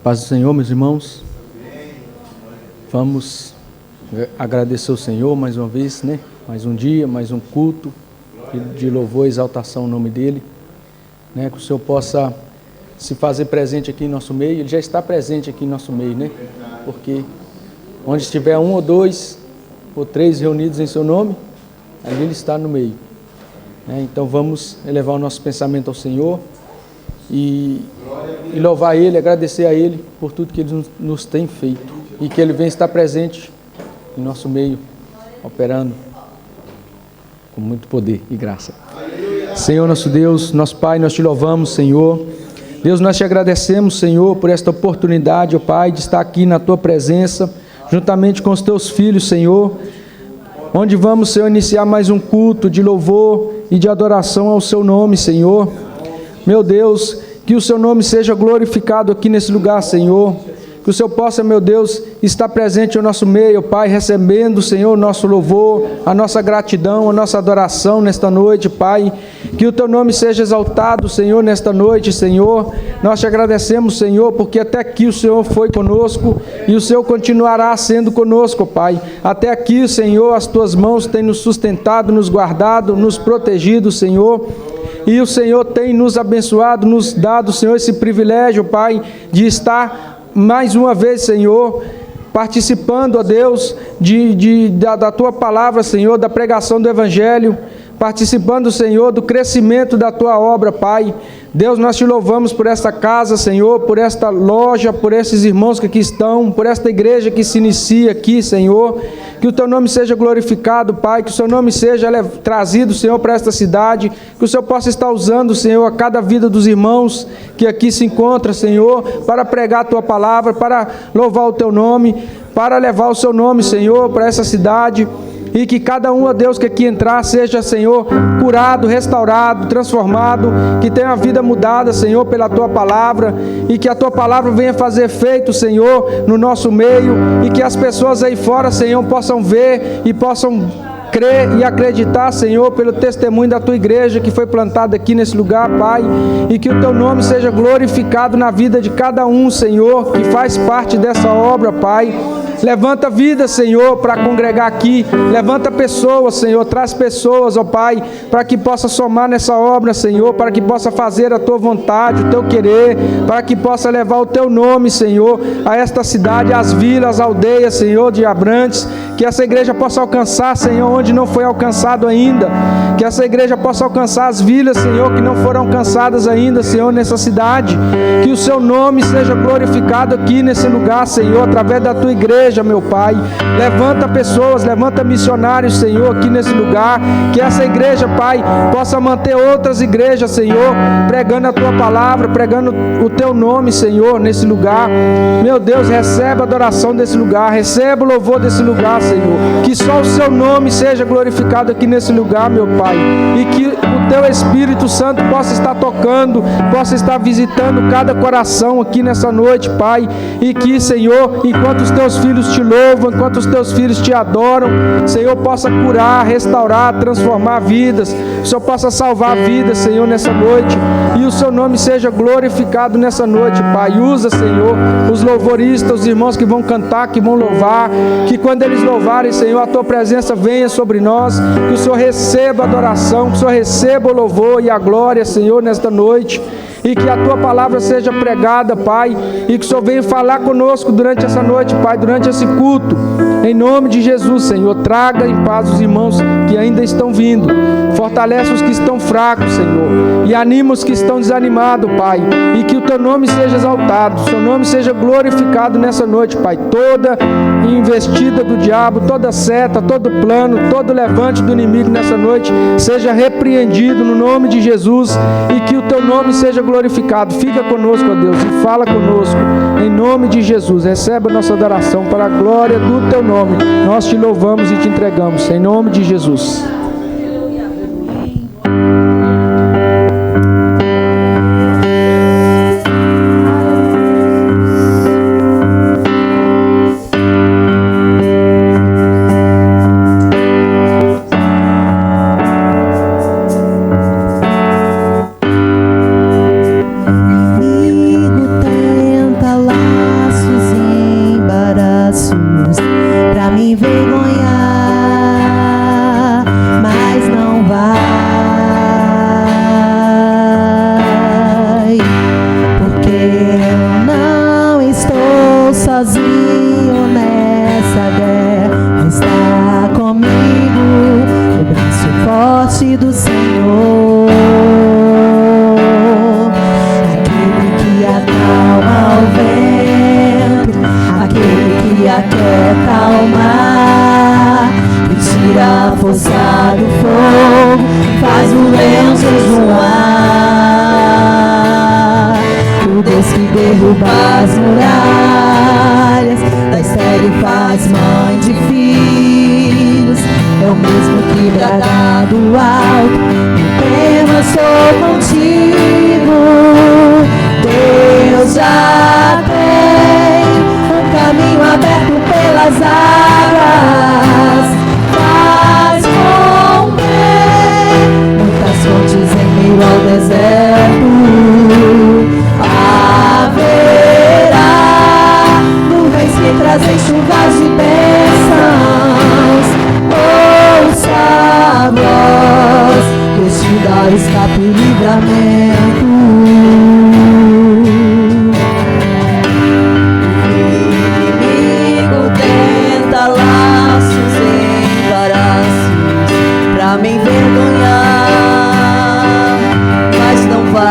Paz do Senhor, meus irmãos. Vamos agradecer ao Senhor mais uma vez, né? Mais um dia, mais um culto de louvor e exaltação ao nome dEle, né? Que o Senhor possa se fazer presente aqui em nosso meio. Ele já está presente aqui em nosso meio, né? Porque onde estiver um ou dois ou três reunidos em seu nome, ali Ele está no meio, né? Então vamos elevar o nosso pensamento ao Senhor e louvar Ele, agradecer a Ele por tudo que Ele nos tem feito e que Ele vem estar presente em nosso meio, operando com muito poder e graça. Senhor nosso Deus, nosso Pai, nós te louvamos, Senhor. Deus, nós te agradecemos, Senhor, por esta oportunidade, ó Pai, de estar aqui na Tua presença, juntamente com os Teus filhos, Senhor, onde vamos, Senhor, iniciar mais um culto de louvor e de adoração ao Seu nome, Senhor. Meu Deus, que o Seu nome seja glorificado aqui nesse lugar, Senhor. Que o Senhor possa, meu Deus, estar presente no nosso meio, Pai, recebendo, Senhor, o nosso louvor, a nossa gratidão, a nossa adoração nesta noite, Pai. Que o Teu nome seja exaltado, Senhor, nesta noite, Senhor. Nós te agradecemos, Senhor, porque até aqui o Senhor foi conosco e o Senhor continuará sendo conosco, Pai. Até aqui, Senhor, as Tuas mãos têm nos sustentado, nos guardado, nos protegido, Senhor. E o Senhor tem nos abençoado, nos dado, Senhor, esse privilégio, Pai, de estar mais uma vez, Senhor, participando, ó Deus, da Tua palavra, Senhor, da pregação do Evangelho, participando, Senhor, do crescimento da Tua obra, Pai. Deus, nós te louvamos por esta casa, Senhor, por esta loja, por esses irmãos que aqui estão, por esta igreja que se inicia aqui, Senhor. Que o Teu nome seja glorificado, Pai, que o Seu nome seja trazido, Senhor, para esta cidade, que o Senhor possa estar usando, Senhor, a cada vida dos irmãos que aqui se encontram, Senhor, para pregar a Tua palavra, para louvar o Teu nome, para levar o Seu nome, Senhor, para essa cidade. E que cada um, ó Deus, que aqui entrar, seja, Senhor, curado, restaurado, transformado, que tenha a vida mudada, Senhor, pela Tua palavra, e que a Tua palavra venha fazer efeito, Senhor, no nosso meio, e que as pessoas aí fora, Senhor, possam ver e possam crer e acreditar, Senhor, pelo testemunho da Tua igreja que foi plantada aqui nesse lugar, Pai, e que o Teu nome seja glorificado na vida de cada um, Senhor, que faz parte dessa obra, Pai. Levanta vida, Senhor, para congregar aqui. Levanta pessoas, Senhor. Traz pessoas, ó Pai, para que possa somar nessa obra, Senhor, para que possa fazer a Tua vontade, o Teu querer, para que possa levar o Teu nome, Senhor, a esta cidade, às vilas, às aldeias, Senhor, de Abrantes. Que essa igreja possa alcançar, Senhor, onde não foi alcançado ainda. Que essa igreja possa alcançar as vilas, Senhor, que não foram alcançadas ainda, Senhor, nessa cidade. Que o Seu nome seja glorificado aqui nesse lugar, Senhor, através da Tua igreja, meu Pai. Levanta pessoas, levanta missionários, Senhor, aqui nesse lugar. Que essa igreja, Pai, possa manter outras igrejas, Senhor, pregando a Tua palavra, pregando o Teu nome, Senhor, nesse lugar. Meu Deus, receba a adoração desse lugar, receba o louvor desse lugar, Senhor. Que só o Seu nome seja glorificado aqui nesse lugar, meu Pai. E que o Teu Espírito Santo possa estar tocando, possa estar visitando cada coração aqui nessa noite, Pai. E que, Senhor, enquanto os Teus filhos te louvam, enquanto os Teus filhos te adoram, Senhor, possa curar, restaurar, transformar vidas. O Senhor possa salvar vidas, Senhor, nessa noite. E o Seu nome seja glorificado nessa noite, Pai. Usa, Senhor, os louvoristas, os irmãos que vão cantar, que vão louvar. Que quando eles louvarem, Senhor, a Tua presença venha sobre nós. Que o Senhor receba a adoração, que o Senhor receba o louvor e a glória, Senhor, nesta noite. E que a Tua palavra seja pregada, Pai, e que o Senhor venha falar conosco durante essa noite, Pai, durante esse culto, em nome de Jesus, Senhor. Traga em paz os irmãos que ainda estão vindo, fortalece os que estão fracos, Senhor, e anima os que estão desanimados, Pai, e que o Teu nome seja exaltado, o Seu nome seja glorificado nessa noite, Pai. Toda investida do diabo, toda seta, todo plano, todo levante do inimigo nessa noite seja repreendido no nome de Jesus, e que o Teu nome seja glorificado. Fica conosco, ó Deus, e fala conosco, em nome de Jesus. Receba a nossa adoração para a glória do Teu nome. Nós te louvamos e te entregamos, em nome de Jesus. Amigo, tenta lá. me envergonhar, mas não vai, porque eu não estou sozinho nessa guerra. Está comigo o braço forte do Senhor, aquele que acalma o vento, aquele que aquieta o mar, e tira a força do fogo, faz o leão jejuar. O Deus que derruba as muralhas, da estéril faz mãe de filhos, é o mesmo que brada do alto, não temas, sou contigo. Deus já tem um caminho aberto pelas águas, faz romper muitas fontes em meio ao deserto. Haverá nuvens que trazem chuvas de bênçãos. Ouça a voz, Deus te dá escape e livramento. Me envergonhar, mas não vai,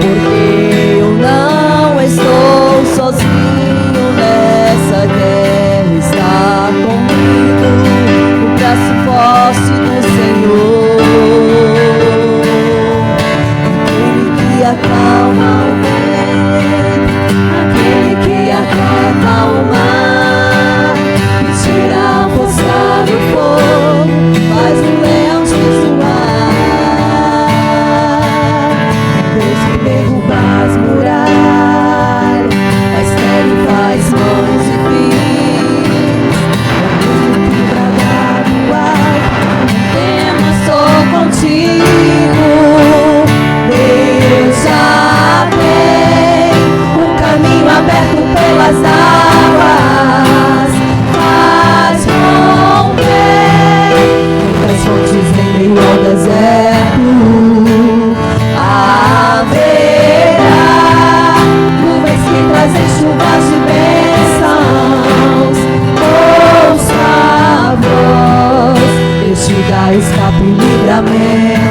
porque eu não estou sozinho nessa guerra. Está comigo o braço forte do Senhor, aquele que acalma o vento, aquele que aquieta o mar, tira a força do fogo, faz o leão jejuar. Deus que derruba as muralhas, a estéril faz mães de filhos, é o mesmo que brada do alto, não temas, sou contigo. Deus já tem um caminho aberto pelas águas, faz romper muitas fontes em meio ao deserto. Haverá nuvens que trazem chuvas de bênçãos. Ouça a voz, Deus te dá escape e livramento.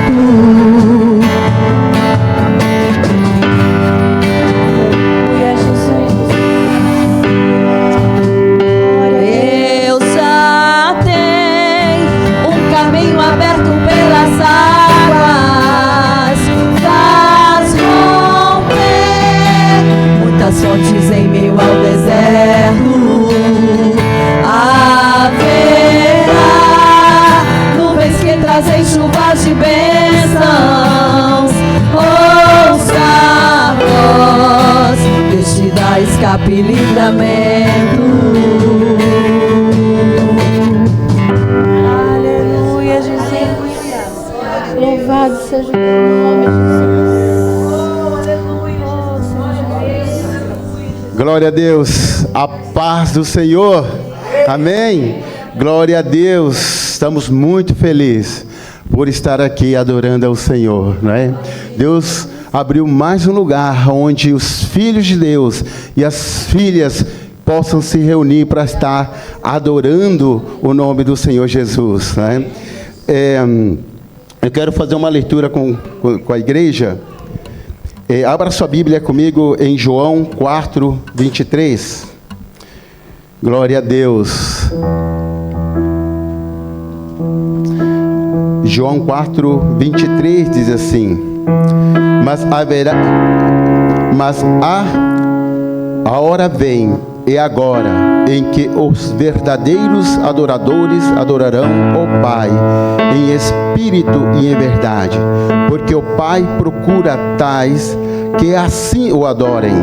Fontes em meio ao deserto. Haverá nuvens que trazem chuvas de bênçãos. Ouça a voz, Deus te dá escape e livramento. Aleluia, Jesus. Louvado seja o nome de Jesus. Glória a Deus, a paz do Senhor, amém? Glória a Deus, estamos muito felizes por estar aqui adorando ao Senhor, não é? Deus abriu mais um lugar onde os filhos de Deus e as filhas possam se reunir para estar adorando o nome do Senhor Jesus, né? Eu quero fazer uma leitura com a igreja. Abra sua Bíblia comigo em João 4, 23. Glória a Deus. João 4, 23 diz assim: a hora vem, e agora, em que os verdadeiros adoradores adorarão o Pai, em espírito e em verdade, porque o Pai procura tais que assim o adorem.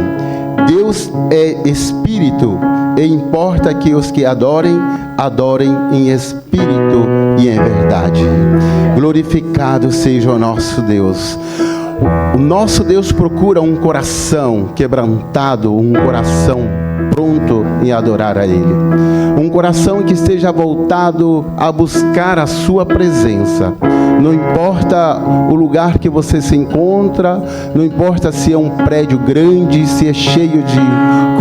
Deus é espírito, e importa que os que adorem, adorem em espírito e em verdade. Glorificado seja o nosso Deus. O nosso Deus procura um coração quebrantado, um coração pronto em adorar a Ele. Um coração que esteja voltado a buscar a sua presença. Não importa o lugar que você se encontra, não importa se é um prédio grande, se é cheio de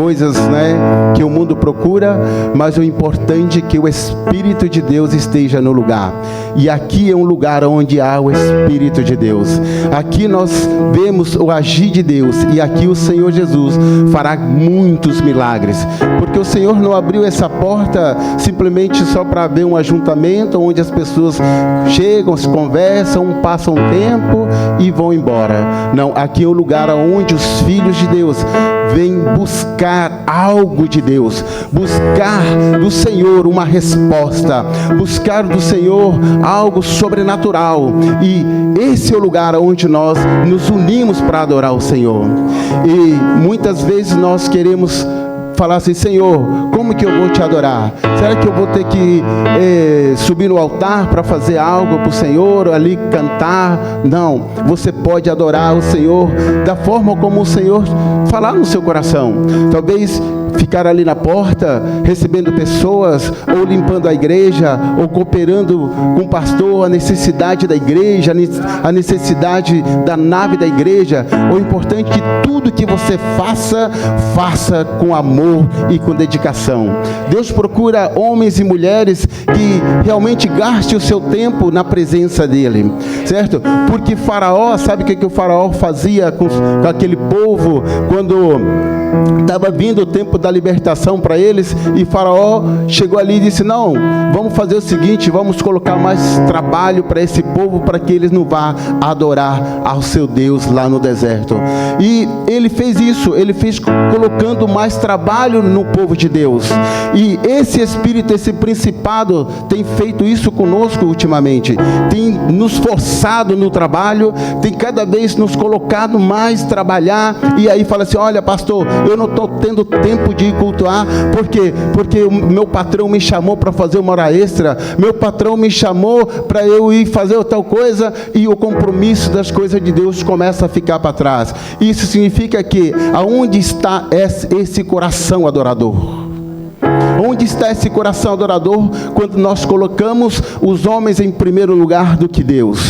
coisas, que o mundo procura, mas o importante é que o Espírito de Deus esteja no lugar. E aqui é um lugar onde há o Espírito de Deus. Aqui nós vemos o agir de Deus, e aqui o Senhor Jesus fará muitos milagres, porque o Senhor não abriu essa porta simplesmente só para ver um ajuntamento onde as pessoas chegam, se conversam, passam tempo e vão embora. Não, aqui é o lugar onde os filhos de Deus vêm buscar algo de Deus, buscar do Senhor uma resposta, buscar do Senhor algo sobrenatural. E esse é o lugar onde nós nos unimos para adorar o Senhor. E muitas vezes nós queremos falar assim: Senhor, como que eu vou te adorar? Será que eu vou ter que subir no altar para fazer algo para o Senhor, ali cantar? Não, você pode adorar o Senhor da forma como o Senhor falar no seu coração. Talvez ficar ali na porta, recebendo pessoas, ou limpando a igreja, ou cooperando com o pastor, a necessidade da igreja, a necessidade da nave da igreja. O importante é que tudo que você faça, faça com amor e com dedicação. Deus procura homens e mulheres que realmente gastem o seu tempo na presença dele, certo? Porque Faraó, sabe o que o Faraó fazia com aquele povo quando estava vindo o tempo da libertação para eles? E Faraó chegou ali e disse: não, vamos fazer o seguinte, vamos colocar mais trabalho para esse povo, para que eles não vá adorar ao seu Deus lá no deserto. E ele fez isso, ele fez colocando mais trabalho no povo de Deus. E esse espírito, esse principado tem feito isso conosco ultimamente, tem nos forçado no trabalho, tem cada vez nos colocado mais trabalhar. E aí fala assim: olha, pastor, eu não estou tendo tempo de ir cultuar. Por quê? Porque o meu patrão me chamou para fazer uma hora extra, meu patrão me chamou para eu ir fazer tal coisa, e o compromisso das coisas de Deus começa a ficar para trás. Isso significa que aonde está esse coração adorador? Onde está esse coração adorador quando nós colocamos os homens em primeiro lugar do que Deus?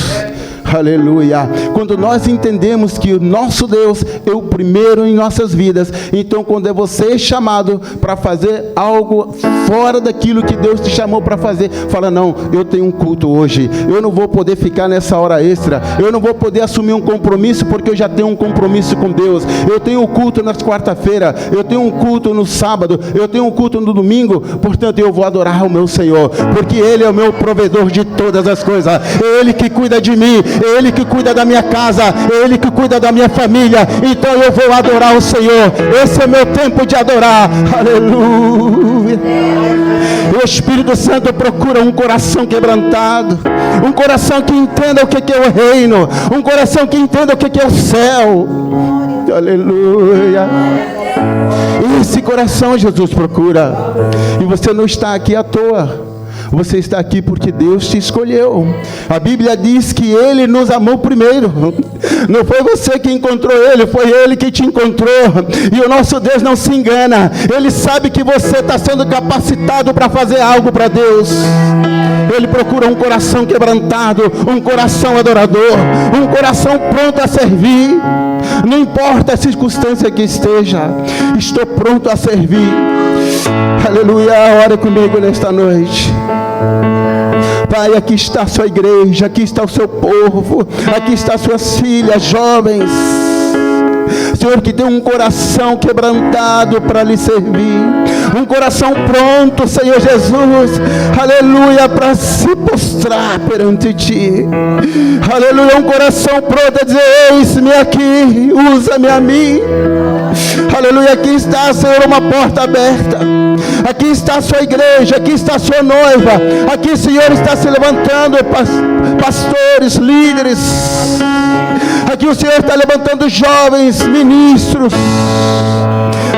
Aleluia. Quando nós entendemos que o nosso Deus é o primeiro em nossas vidas, então quando é você chamado para fazer algo fora daquilo que Deus te chamou para fazer, fala: não, eu tenho um culto hoje, eu não vou poder ficar nessa hora extra, eu não vou poder assumir um compromisso, porque eu já tenho um compromisso com Deus. Eu tenho um culto na quarta-feira, eu tenho um culto no sábado, eu tenho um culto no domingo, portanto eu vou adorar o meu Senhor, porque Ele é o meu provedor de todas as coisas, é Ele que cuida de mim, é Ele que cuida da minha casa, é Ele que cuida da minha família. Então eu vou adorar o Senhor. Esse é meu tempo de adorar. Aleluia. O Espírito Santo procura um coração quebrantado, um coração que entenda o que é o reino, um coração que entenda o que é o céu. Aleluia. Esse coração Jesus procura. E você não está aqui à toa. Você está aqui porque Deus te escolheu. A Bíblia diz que Ele nos amou primeiro. Não foi você que encontrou Ele, foi Ele que te encontrou. E o nosso Deus não se engana. Ele sabe que você está sendo capacitado para fazer algo para Deus. Ele procura um coração quebrantado, um coração adorador, um coração pronto a servir. Não importa a circunstância que esteja, estou pronto a servir. Aleluia. Ora comigo nesta noite. Pai, aqui está a sua igreja, aqui está o seu povo, aqui está suas filhas, jovens, Senhor, que tem um coração quebrantado para lhe servir, um coração pronto, Senhor Jesus, aleluia, para se postrar perante ti, aleluia, um coração pronto a dizer: eis-me aqui, usa-me a mim. Aleluia, aqui está, Senhor, uma porta aberta. Aqui está a sua igreja, aqui está a sua noiva. Aqui, Senhor, está se levantando pastores, líderes. Aqui o Senhor está levantando jovens, ministros.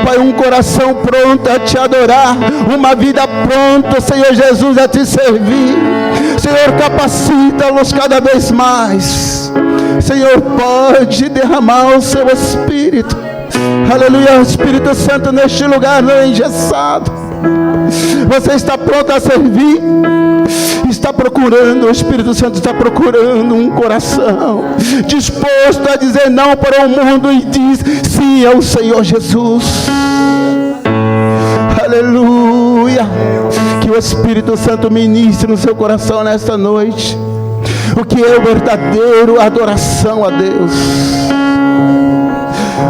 Pai, um coração pronto a te adorar, uma vida pronta, Senhor Jesus, a te servir. Senhor, capacita-los cada vez mais. Senhor, pode derramar o seu Espírito. Aleluia, Espírito Santo neste lugar não é engessado. Você está pronto a servir? Está procurando, o Espírito Santo está procurando um coração disposto a dizer não para o mundo e diz sim ao Senhor Jesus. Aleluia. Que o Espírito Santo ministre no seu coração nesta noite o que é o verdadeiro adoração a Deus.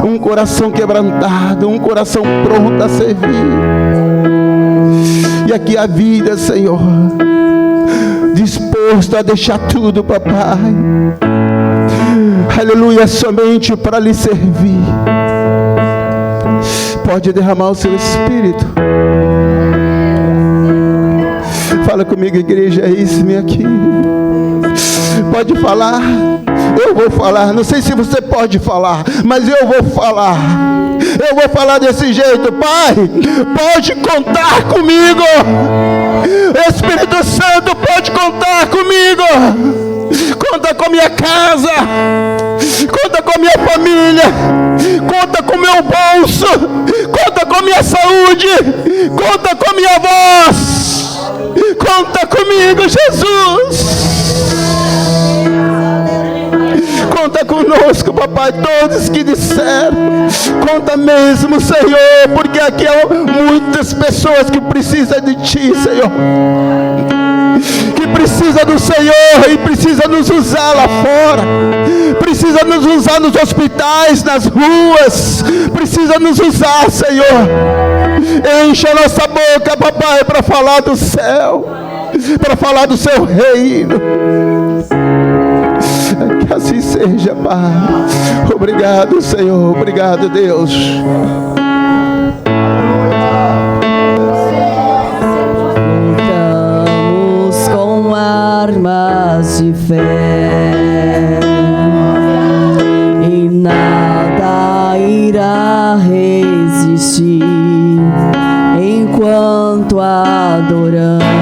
Um coração quebrantado, um coração pronto a servir. E aqui a vida, Senhor, disposto a deixar tudo, papai. Aleluia, somente para lhe servir. Pode derramar o seu Espírito. Fala comigo, igreja, eis-me aqui. Pode falar. Eu vou falar, não sei se você pode falar, mas eu vou falar. Eu vou falar desse jeito. Pai, pode contar comigo. Espírito Santo, pode contar comigo. Conta com minha casa, conta com minha família, conta com meu bolso, conta com minha saúde, conta com minha voz. Conta comigo, Jesus. Conta conosco, papai, todos que disseram. Conta mesmo, Senhor, porque aqui há muitas pessoas que precisam de Ti, Senhor, que precisa do Senhor e precisa nos usar lá fora, precisa nos usar nos hospitais, nas ruas, precisa nos usar, Senhor. Enche a nossa boca, papai, para falar do céu, para falar do Seu reino. Que assim seja, Pai. Obrigado, Senhor. Obrigado, Deus. Lutamos com armas de fé e nada irá resistir enquanto adoramos.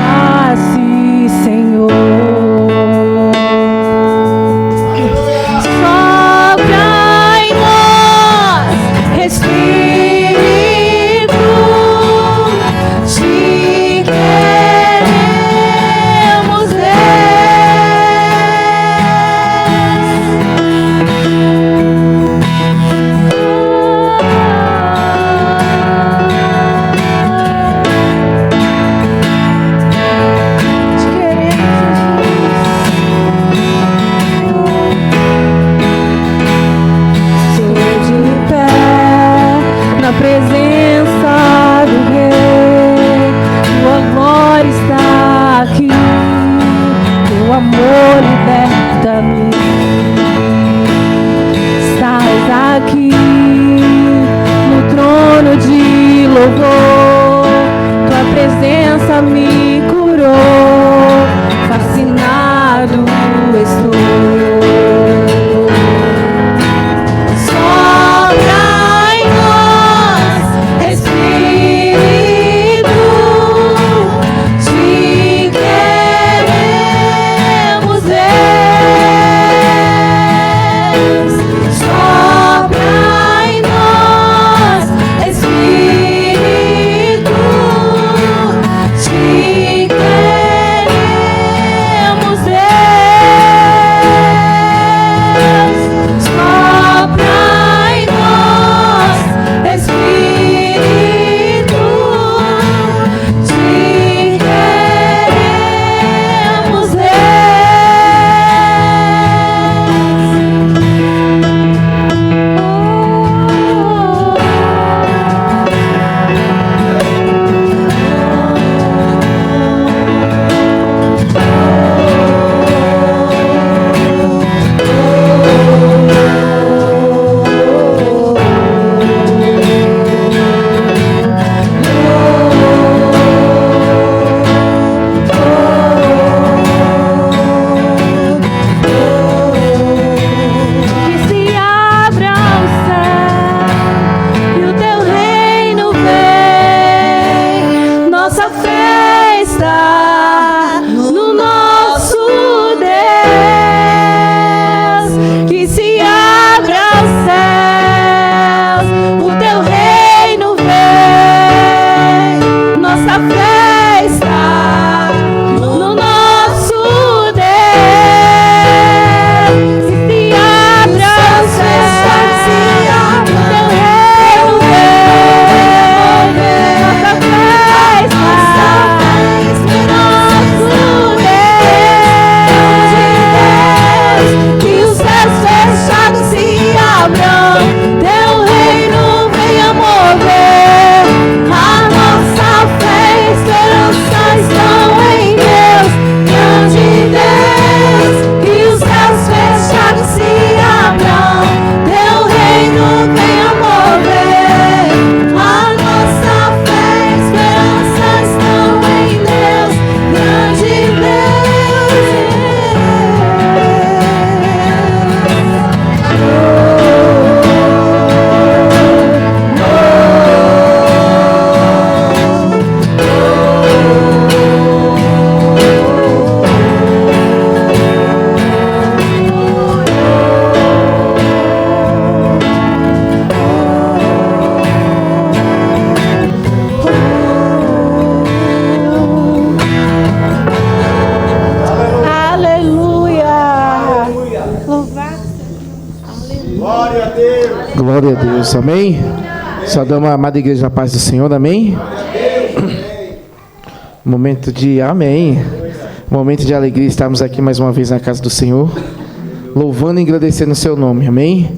face, Senhor. Sopra em nós, Espírito, te queremos ver. Presença do Rei, tua glória está aqui, teu amor liberta-me. Estás aqui no trono de louvor, tua presença me curou, fascinado estou. Glória a Deus, amém? Saudamos a amada igreja na paz do Senhor, amém? Momento de amém. Momento de alegria estarmos aqui mais uma vez na casa do Senhor, louvando e agradecendo o seu nome, amém?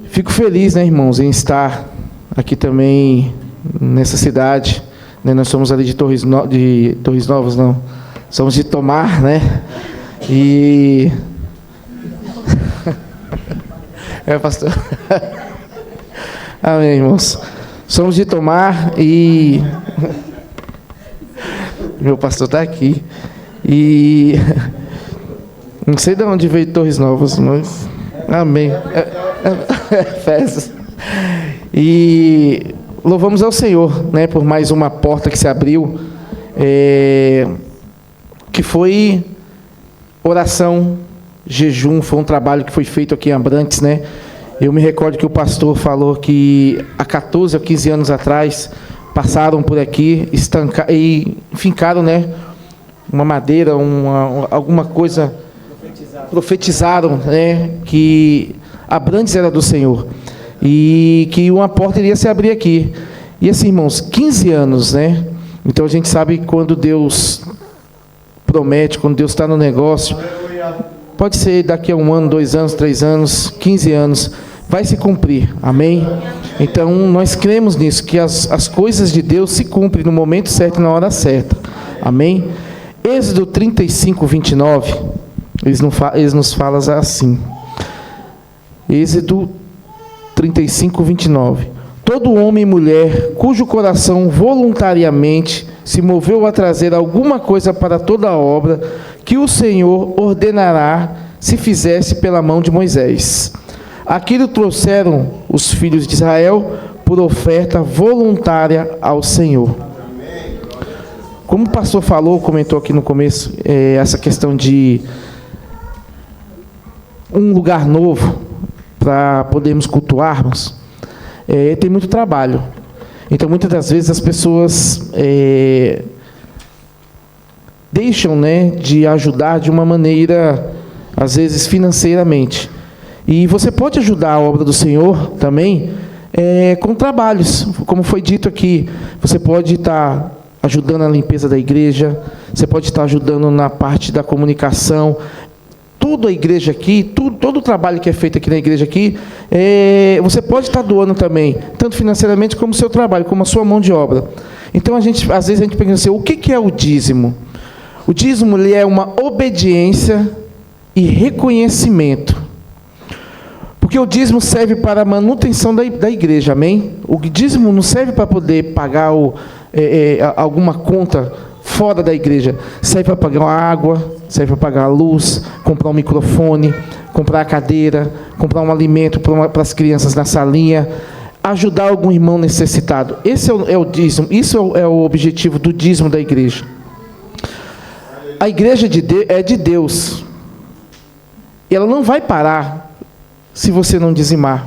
Fico feliz, né, irmãos, em estar aqui também nessa cidade, né? Nós somos ali de Torres Novas, não, somos de Tomar, né? E pastor. Amém, irmãos. Somos de Tomar e meu pastor está aqui. E não sei de onde veio Torres Novas, mas amém. Festas. E louvamos ao Senhor, né, por mais uma porta que se abriu que foi oração, jejum, foi um trabalho que foi feito aqui em Abrantes, né? Eu me recordo que o pastor falou que há 14 ou 15 anos atrás passaram por aqui e fincaram, né, uma madeira, alguma coisa, profetizaram, né, que Abrantes era do Senhor e que uma porta iria se abrir aqui. E assim, irmãos, 15 anos, né? Então a gente sabe quando Deus promete, quando Deus está no negócio, pode ser daqui a 1 ano, 2 anos, 3 anos, 15 anos, vai se cumprir, amém? Então nós cremos nisso, que as coisas de Deus se cumprem no momento certo e na hora certa, amém? Êxodo 35, 29, eles nos falam assim, Êxodo 35, 29, todo homem e mulher cujo coração voluntariamente se moveu a trazer alguma coisa para toda a obra que o Senhor ordenará se fizesse pela mão de Moisés. Aquilo trouxeram os filhos de Israel por oferta voluntária ao Senhor. Como o pastor falou, comentou aqui no começo, essa questão de um lugar novo para podermos cultuarmos, tem muito trabalho. Então, muitas das vezes, as pessoas deixam, né, de ajudar de uma maneira, às vezes, financeiramente. E você pode ajudar a obra do Senhor também com trabalhos, como foi dito aqui. Você pode estar ajudando na limpeza da igreja, você pode estar ajudando na parte da comunicação. Toda a igreja aqui, todo o trabalho que é feito aqui na igreja aqui, você pode estar doando também, tanto financeiramente como o seu trabalho, como a sua mão de obra. Então, às vezes a gente pensa assim, o que é o dízimo? O dízimo, ele é uma obediência e reconhecimento. Porque o dízimo serve para a manutenção da igreja, amém? O dízimo não serve para poder pagar alguma conta fora da igreja. Serve para pagar a água, serve para pagar a luz, comprar um microfone, comprar a cadeira, comprar um alimento para as crianças na salinha, ajudar algum irmão necessitado. Esse é o dízimo, isso é o objetivo do dízimo da igreja. A igreja é de Deus. E ela não vai parar se você não dizimar.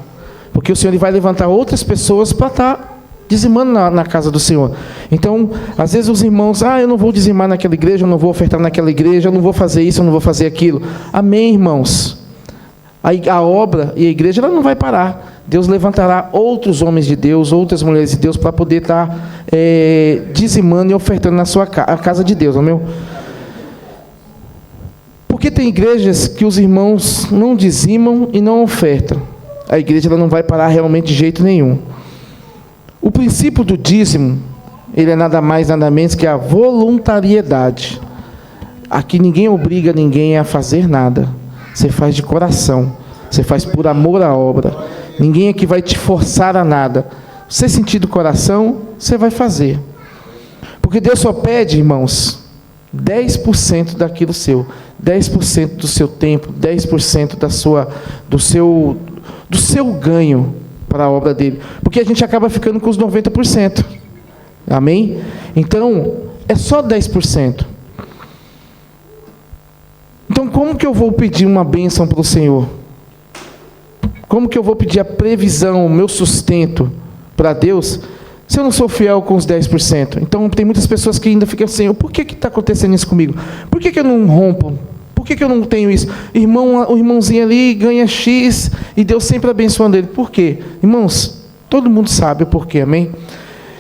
Porque o Senhor ele vai levantar outras pessoas para estar dizimando na casa do Senhor. Então, às vezes os irmãos, eu não vou dizimar naquela igreja, eu não vou ofertar naquela igreja, eu não vou fazer isso, eu não vou fazer aquilo. Amém, irmãos? A obra e a igreja, ela não vai parar. Deus levantará outros homens de Deus, outras mulheres de Deus, para poder estar dizimando e ofertando na sua casa de Deus, amém? Porque tem igrejas que os irmãos não dizimam e não ofertam. A igreja ela não vai parar realmente de jeito nenhum. O princípio do dízimo, ele é nada mais, nada menos que a voluntariedade. Aqui ninguém obriga ninguém a fazer nada. Você faz de coração. Você faz por amor à obra. Ninguém aqui vai te forçar a nada. Você sentir do coração, você vai fazer. Porque Deus só pede, irmãos, 10% daquilo seu. 10% do seu tempo, 10% do seu ganho para a obra dele. Porque a gente acaba ficando com os 90%. Amém? Então, é só 10%. Então, como que eu vou pedir uma bênção para o Senhor? Como que eu vou pedir a previsão, o meu sustento para Deus, se eu não sou fiel com os 10%? Então, tem muitas pessoas que ainda ficam assim, por que está acontecendo isso comigo? Por que eu não rompo? Por que eu não tenho isso? O irmãozinho ali ganha X e Deus sempre abençoando ele. Por quê? Irmãos, todo mundo sabe o porquê, amém?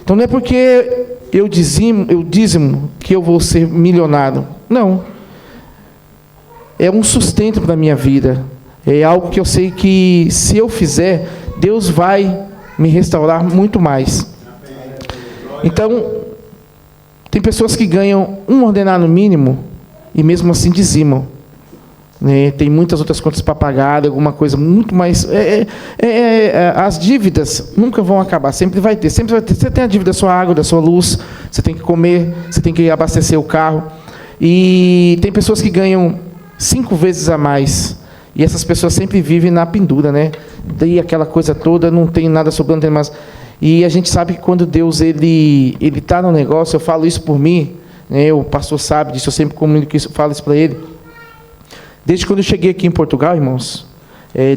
Então não é porque eu dízimo que eu vou ser milionário. Não. É um sustento para a minha vida. É algo que eu sei que se eu fizer, Deus vai me restaurar muito mais. Então, tem pessoas que ganham um ordenado mínimo e mesmo assim dizimam. Tem muitas outras contas para pagar, alguma coisa muito mais... as dívidas nunca vão acabar, sempre vai ter. Você tem a dívida da sua água, da sua luz, você tem que comer, você tem que abastecer o carro. E tem pessoas que ganham 5 vezes a mais. E essas pessoas sempre vivem na pendura, né? Daí aquela coisa toda, não tem nada sobrando, não tem mais... E a gente sabe que quando Deus ele está no negócio, eu falo isso por mim, O pastor sabe disso, eu sempre comunico isso, falo isso para ele. Desde quando eu cheguei aqui em Portugal, irmãos,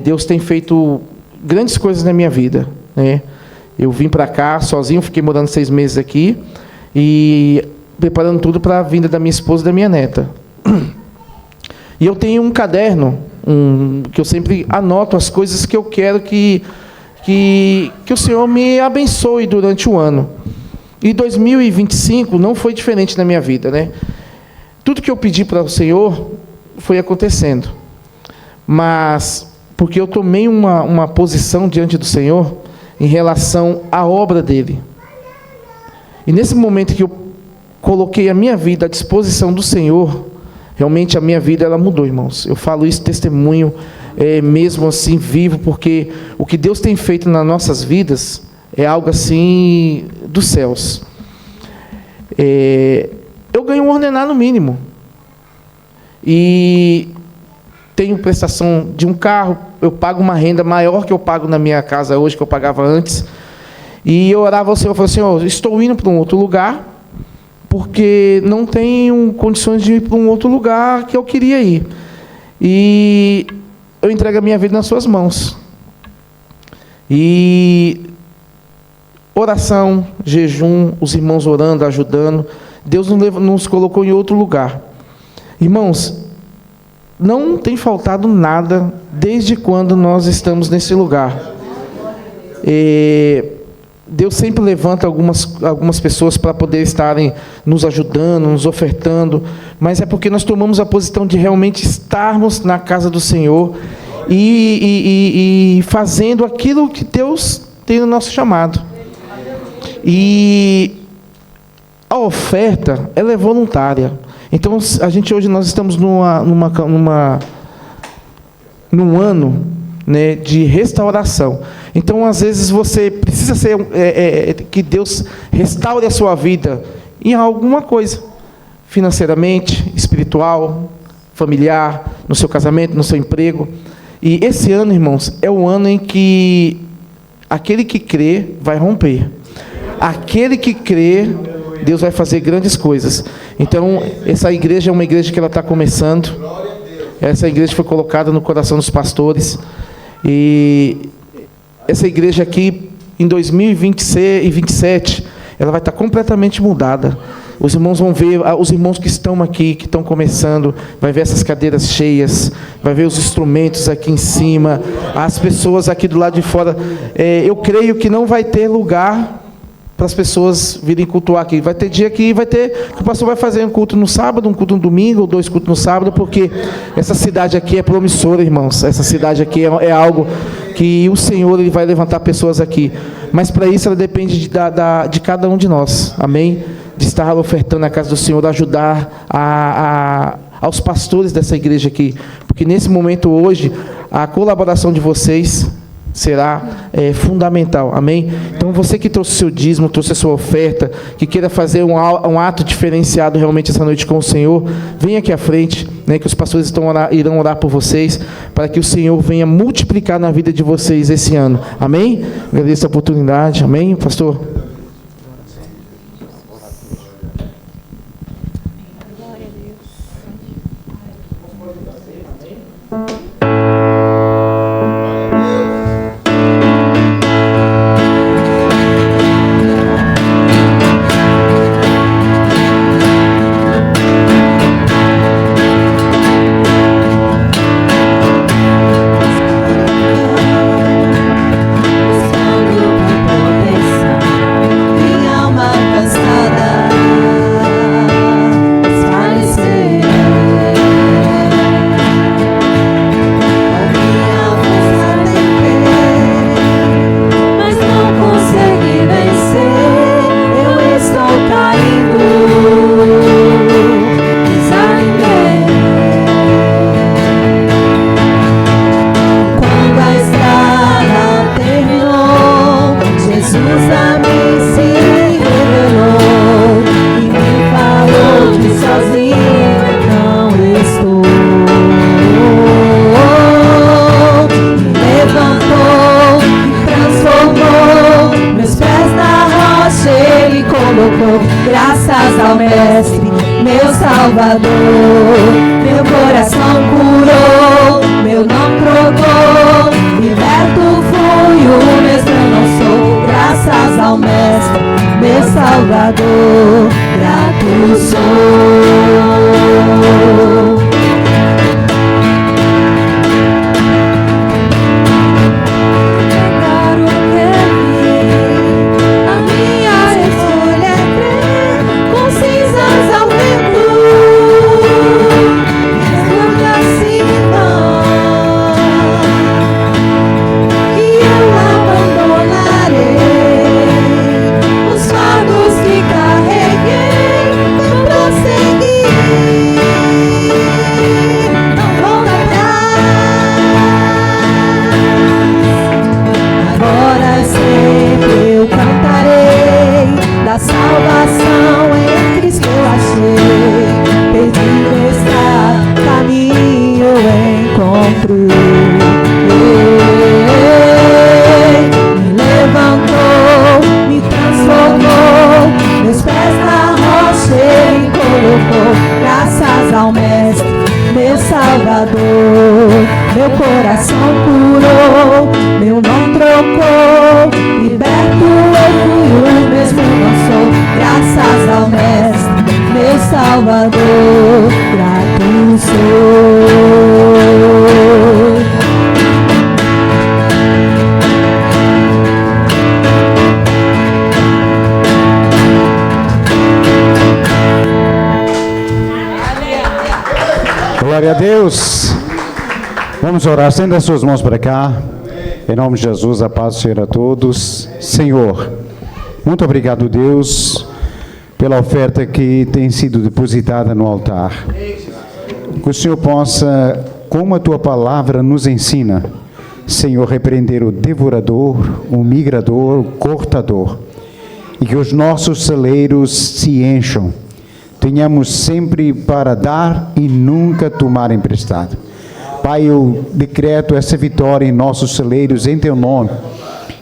Deus tem feito grandes coisas na minha vida, né? Eu vim para cá sozinho, fiquei morando 6 meses aqui e preparando tudo para a vinda da minha esposa e da minha neta. E eu tenho um caderno que eu sempre anoto as coisas que eu quero que o Senhor me abençoe durante o ano. E 2025 não foi diferente na minha vida, né? Tudo que eu pedi para o Senhor foi acontecendo. Mas, porque eu tomei uma posição diante do Senhor em relação à obra dEle. E nesse momento que eu coloquei a minha vida à disposição do Senhor, realmente a minha vida ela mudou, irmãos. Eu falo isso, testemunho, mesmo assim, vivo, porque o que Deus tem feito nas nossas vidas é algo assim dos céus. Eu ganho um ordenado mínimo. E tenho prestação de um carro, eu pago uma renda maior que eu pago na minha casa hoje, que eu pagava antes. E eu orava ao Senhor, eu falei, Senhor, estou indo para um outro lugar, porque não tenho condições de ir para um outro lugar que eu queria ir. E eu entrego a minha vida nas suas mãos. E oração, jejum, os irmãos orando, ajudando, Deus nos colocou em outro lugar. Irmãos, não tem faltado nada desde quando nós estamos nesse lugar. Deus sempre levanta algumas pessoas para poder estarem nos ajudando, nos ofertando, mas é porque nós tomamos a posição de realmente estarmos na casa do Senhor e fazendo aquilo que Deus tem no nosso chamado. E a oferta, ela é voluntária. Então, hoje nós estamos num ano, né, de restauração. Então, às vezes, você precisa que Deus restaure a sua vida em alguma coisa, financeiramente, espiritual, familiar, no seu casamento, no seu emprego. E esse ano, irmãos, é o ano em que aquele que crê vai romper. Aquele que crê, Deus vai fazer grandes coisas. Então, essa igreja é uma igreja que ela está começando. Essa igreja foi colocada no coração dos pastores. E essa igreja aqui, em 2027, ela vai estar completamente mudada. Os irmãos vão ver, os irmãos que estão aqui, que estão começando, vai ver essas cadeiras cheias, vai ver os instrumentos aqui em cima, as pessoas aqui do lado de fora. Eu creio que não vai ter lugar para as pessoas virem cultuar aqui. Vai ter dia que o pastor vai fazer um culto no sábado, um culto no domingo, ou 2 cultos no sábado, porque essa cidade aqui é promissora, irmãos. Essa cidade aqui é algo que o Senhor ele vai levantar pessoas aqui. Mas para isso ela depende de cada um de nós. Amém? De estar ofertando na casa do Senhor, ajudar aos pastores dessa igreja aqui. Porque nesse momento hoje, a colaboração de vocês será fundamental, amém? Então você que trouxe o seu dízimo, trouxe a sua oferta, que queira fazer um ato diferenciado realmente essa noite com o Senhor, venha aqui à frente, né, que os pastores irão orar por vocês, para que o Senhor venha multiplicar na vida de vocês esse ano, amém? Agradeço a oportunidade, amém, pastor? Salvador. Meu coração curou, meu não trocou, liberto fui, o mesmo eu não sou, graças ao Mestre, meu Salvador, grato sou. Meu coração curou, meu não trocou, liberto eu fui, o mesmo não sou, graças ao Mestre, meu Salvador, grato sou. Glória a Deus. Vamos orar, estenda as suas mãos para cá. Em nome de Jesus, a paz do Senhor a todos. Senhor, muito obrigado, Deus, pela oferta que tem sido depositada no altar. Que o Senhor possa, como a Tua palavra nos ensina, Senhor, repreender o devorador, o migrador, o cortador. E que os nossos celeiros se encham. Tenhamos sempre para dar e nunca tomar emprestado. Pai, eu decreto essa vitória em nossos celeiros, em Teu nome,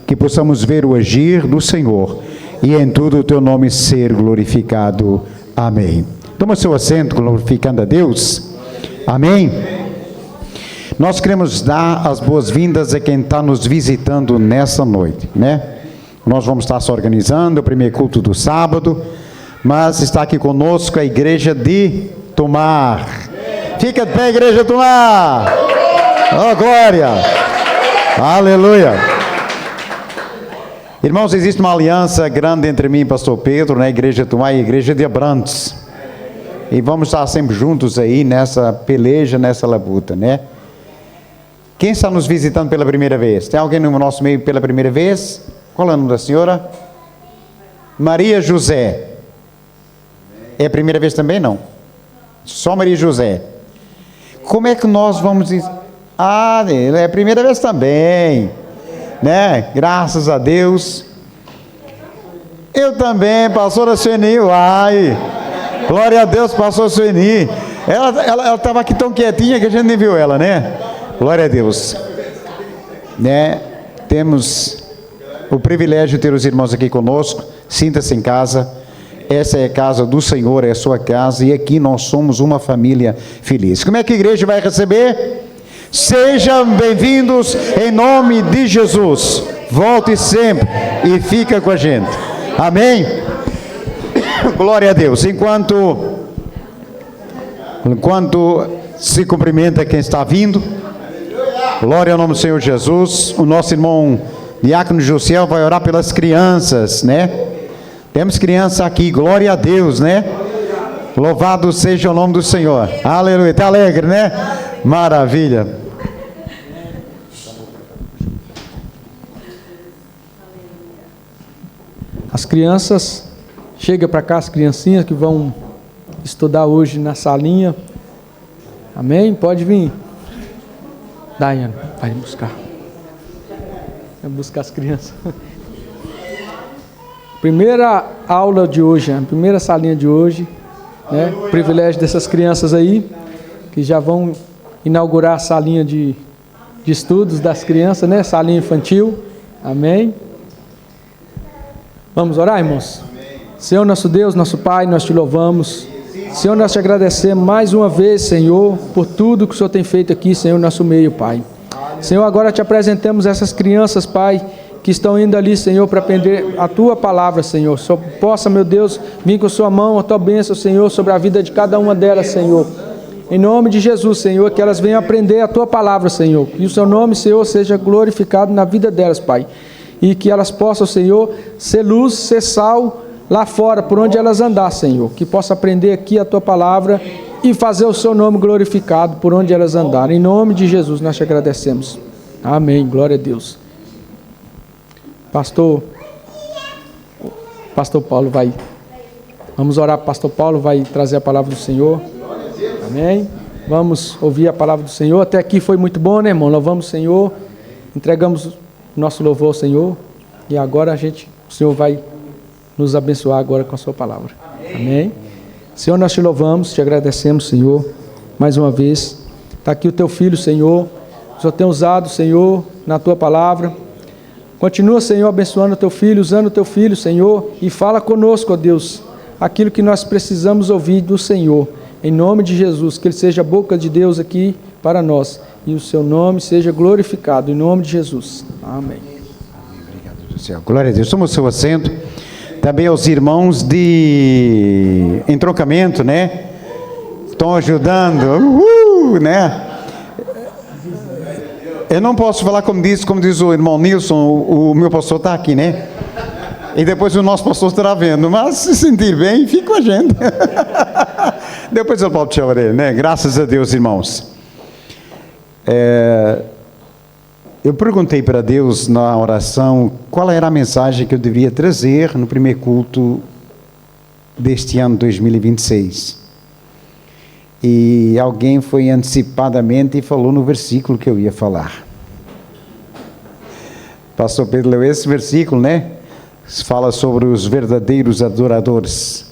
que possamos ver o agir do Senhor e em tudo o Teu nome ser glorificado. Amém. Toma seu assento, glorificando a Deus. Amém. Nós queremos dar as boas-vindas a quem está nos visitando nessa noite, né? Nós vamos estar se organizando, o primeiro culto do sábado, mas está aqui conosco a igreja de Tomar. Fica de pé, igreja de Tomar. Oh, glória. Aleluia. Irmãos, existe uma aliança grande entre mim e pastor Pedro, né? Igreja de Tomar e a igreja de Abrantes. E vamos estar sempre juntos aí nessa peleja, nessa labuta, né? Quem está nos visitando pela primeira vez? Tem alguém no nosso meio pela primeira vez? Qual é o nome da senhora? Maria José. É a primeira vez também? Não. Só Maria José. Como é que nós vamos... Ah, é a primeira vez também. Né? Graças a Deus. Eu também, pastora Sueni. Uai. Glória a Deus, pastora Sueni. Ela estava aqui tão quietinha que a gente nem viu ela, né? Glória a Deus. Né? Temos o privilégio de ter os irmãos aqui conosco. Sinta-se em casa. Essa é a casa do Senhor, é a sua casa, e aqui nós somos uma família feliz. Como é que a igreja vai receber? Sejam bem-vindos em nome de Jesus. Volte sempre e fica com a gente. Amém? Glória a Deus. Enquanto se cumprimenta quem está vindo, glória ao nome do Senhor Jesus. O nosso irmão Diácono Josiel vai orar pelas crianças, né? Temos criança aqui, glória a Deus, né? Louvado seja o nome do Senhor. Aleluia. Está alegre, né? Maravilha. As crianças, chega para cá as criancinhas que vão estudar hoje na salinha. Amém? Pode vir. Daiane, vai buscar. Vai buscar as crianças. Primeira aula de hoje, a primeira salinha de hoje, né? Privilégio dessas crianças aí, que já vão inaugurar a salinha de estudos das crianças, né? Salinha infantil. Amém? Vamos orar, irmãos? Amém. Senhor nosso Deus, nosso Pai, nós te louvamos Senhor, nós te agradecemos mais uma vez, Senhor, por tudo que o Senhor tem feito aqui, Senhor, no nosso meio, Pai. Senhor, agora te apresentamos essas crianças, Pai, que estão indo ali, Senhor, para aprender a Tua palavra, Senhor. Só possa, meu Deus, vir com a Sua mão, a Tua bênção, Senhor, sobre a vida de cada uma delas, Senhor. Em nome de Jesus, Senhor, que elas venham aprender a Tua palavra, Senhor. E o Seu nome, Senhor, seja glorificado na vida delas, Pai. E que elas possam, Senhor, ser luz, ser sal lá fora, por onde elas andar, Senhor. Que possa aprender aqui a Tua palavra e fazer o Seu nome glorificado por onde elas andarem. Em nome de Jesus, nós te agradecemos. Amém. Glória a Deus. Pastor Paulo vai... Vamos orar para o Pastor Paulo, vai trazer a palavra do Senhor. Amém. Vamos ouvir a palavra do Senhor. Até aqui foi muito bom, né, irmão? Louvamos o Senhor, entregamos o nosso louvor ao Senhor. E agora o Senhor vai nos abençoar agora com a sua palavra. Amém. Senhor, nós te louvamos, te agradecemos, Senhor, mais uma vez. Está aqui o teu filho, Senhor. O Senhor tem usado, Senhor, na tua palavra. Continua, Senhor, abençoando o teu filho, usando o teu filho, Senhor. E fala conosco, ó Deus, aquilo que nós precisamos ouvir do Senhor. Em nome de Jesus, que ele seja a boca de Deus aqui para nós. E o seu nome seja glorificado, em nome de Jesus. Amém. Obrigado, Deus do céu. Glória a Deus. Toma o seu assento. Também aos irmãos de entroncamento, né? Estão ajudando, né? Eu não posso falar como diz o irmão Nilson, o meu pastor está aqui, né? E depois o nosso pastor estará vendo, mas se sentir bem, fica com a gente. Depois eu volto a chamar ele, né? Graças a Deus, irmãos. Eu perguntei para Deus na oração qual era a mensagem que eu deveria trazer no primeiro culto deste ano 2026. E alguém foi antecipadamente e falou no versículo que eu ia falar. Pastor Pedro leu esse versículo, né? Fala sobre os verdadeiros adoradores.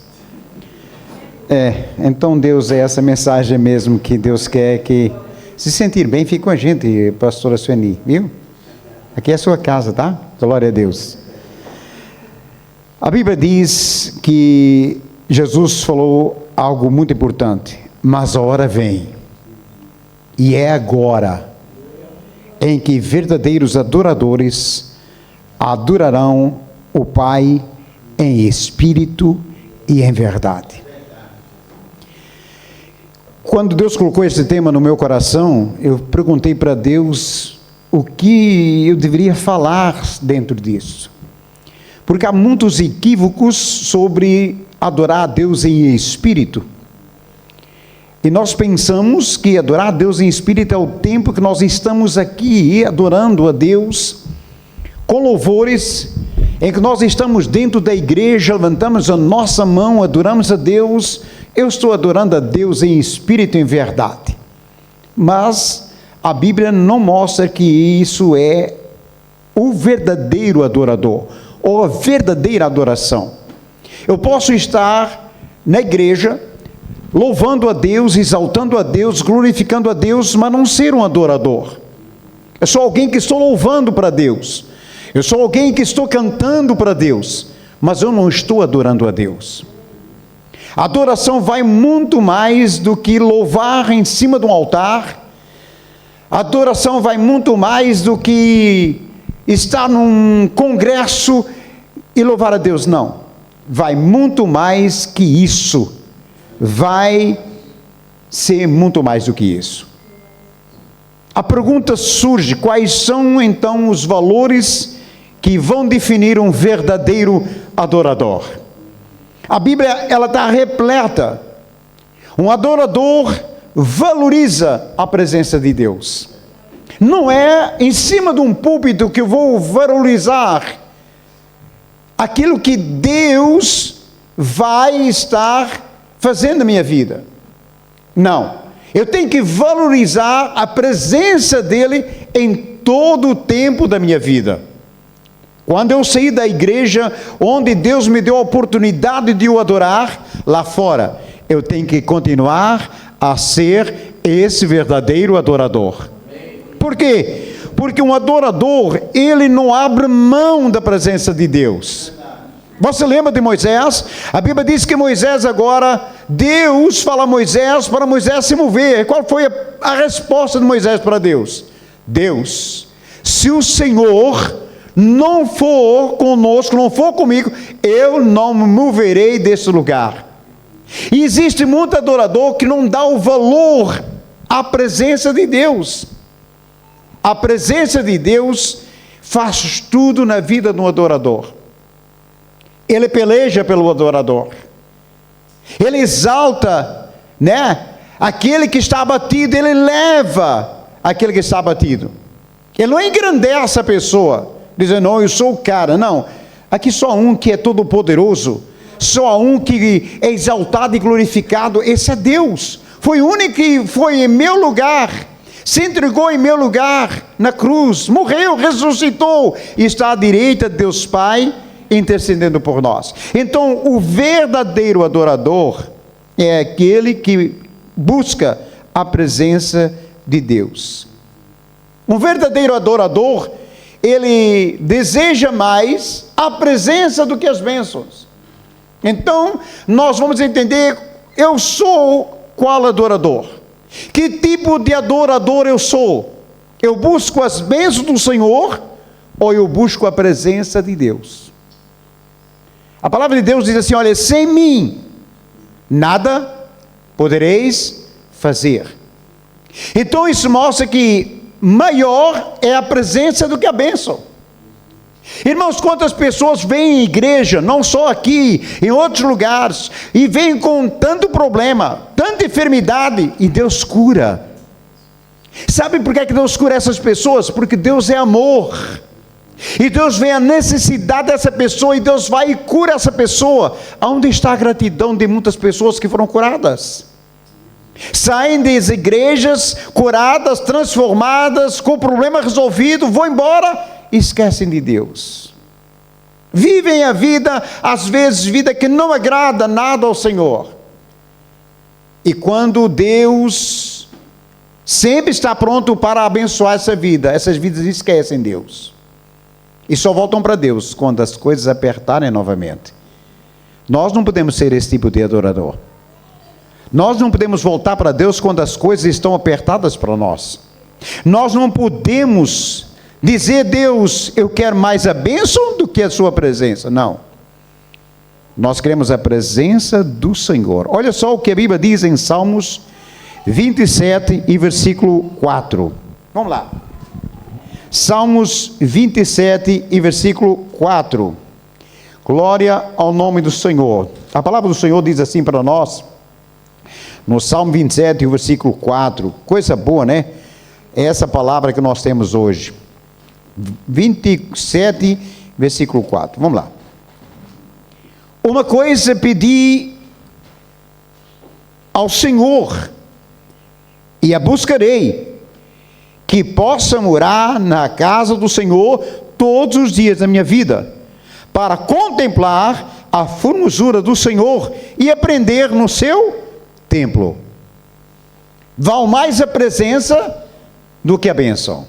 Então Deus, é essa mensagem mesmo que Deus quer que... Se sentir bem, fique com a gente, pastora Sueli, viu? Aqui é a sua casa, tá? Glória a Deus. A Bíblia diz que Jesus falou algo muito importante. Mas a hora vem, e é agora, em que verdadeiros adoradores adorarão o Pai em espírito e em verdade. Quando Deus colocou esse tema no meu coração, eu perguntei para Deus o que eu deveria falar dentro disso. Porque há muitos equívocos sobre adorar a Deus em espírito. E nós pensamos que adorar a Deus em espírito é o tempo que nós estamos aqui adorando a Deus com louvores, em que nós estamos dentro da igreja, levantamos a nossa mão, adoramos a Deus. Eu estou adorando a Deus em espírito e em verdade. Mas a Bíblia não mostra que isso é o verdadeiro adorador, ou a verdadeira adoração. Eu posso estar na igreja, louvando a Deus, exaltando a Deus, glorificando a Deus, mas não ser um adorador. Eu sou alguém que estou louvando para Deus. Eu sou alguém que estou cantando para Deus, mas eu não estou adorando a Deus. A adoração vai muito mais do que louvar em cima de um altar. A adoração vai muito mais do que estar num congresso e louvar a Deus. Não, vai muito mais que isso. Vai ser muito mais do que isso. A pergunta surge: quais são então os valores que vão definir um verdadeiro adorador? A Bíblia, ela está repleta. Um adorador valoriza a presença de Deus. Não é em cima de um púlpito que eu vou valorizar aquilo que Deus vai estar fazendo na minha vida. Não, eu tenho que valorizar a presença dele em todo o tempo da minha vida. Quando eu saí da igreja, onde Deus me deu a oportunidade de o adorar, lá fora, eu tenho que continuar a ser esse verdadeiro adorador. Por quê? Porque um adorador, ele não abre mão da presença de Deus. Você lembra de Moisés? A Bíblia diz que Moisés agora Deus fala a Moisés para Moisés se mover. Qual foi a resposta de Moisés para Deus? Deus, se o Senhor não for conosco, não for comigo, eu não me moverei desse lugar. E existe muito adorador que não dá o valor à presença de Deus. A presença de Deus faz tudo na vida do adorador. Ele peleja pelo adorador. Ele exalta, né? Aquele que está abatido, ele leva aquele que está abatido. Ele não engrandece a pessoa, dizendo, não, eu sou o cara. Não, aqui só um que é todo poderoso, só um que é exaltado e glorificado, esse é Deus. Foi o único que foi em meu lugar, se entregou em meu lugar na cruz, morreu, ressuscitou e está à direita de Deus Pai, intercedendo por nós. Então, o verdadeiro adorador é aquele que busca a presença de Deus. Um verdadeiro adorador, ele deseja mais a presença do que as bênçãos. Então, nós vamos entender, eu sou qual adorador? Que tipo de adorador eu sou? Eu busco as bênçãos do Senhor ou eu busco a presença de Deus? A palavra de Deus diz assim, olha, sem mim nada podereis fazer. Então isso mostra que maior é a presença do que a bênção. Irmãos, quantas pessoas vêm em igreja, não só aqui, em outros lugares, e vêm com tanto problema, tanta enfermidade, e Deus cura. Sabe por que Deus cura essas pessoas? Porque Deus é amor. E Deus vê a necessidade dessa pessoa, e Deus vai e cura essa pessoa. Onde está a gratidão de muitas pessoas que foram curadas? Saem das igrejas curadas, transformadas, com o problema resolvido, vão embora e esquecem de Deus. Vivem a vida, às vezes, vida que não agrada nada ao Senhor. E quando Deus sempre está pronto para abençoar essa vida, essas vidas esquecem Deus. E só voltam para Deus quando as coisas apertarem novamente. Nós não podemos ser esse tipo de adorador. Nós não podemos voltar para Deus quando as coisas estão apertadas para nós. Nós não podemos dizer, Deus, eu quero mais a bênção do que a sua presença. Não. Nós queremos a presença do Senhor. Olha só o que a Bíblia diz em Salmos 27 e versículo 4. Vamos lá. Salmos 27 e versículo 4. Glória ao nome do Senhor. A palavra do Senhor diz assim para nós, no Salmo 27 e versículo 4. Coisa boa, né? É essa palavra que nós temos hoje. 27, versículo 4. Vamos lá. Uma coisa pedi ao Senhor, e a buscarei, que possa morar na casa do Senhor todos os dias da minha vida, para contemplar a formosura do Senhor e aprender no seu templo. Vale mais a presença do que a bênção.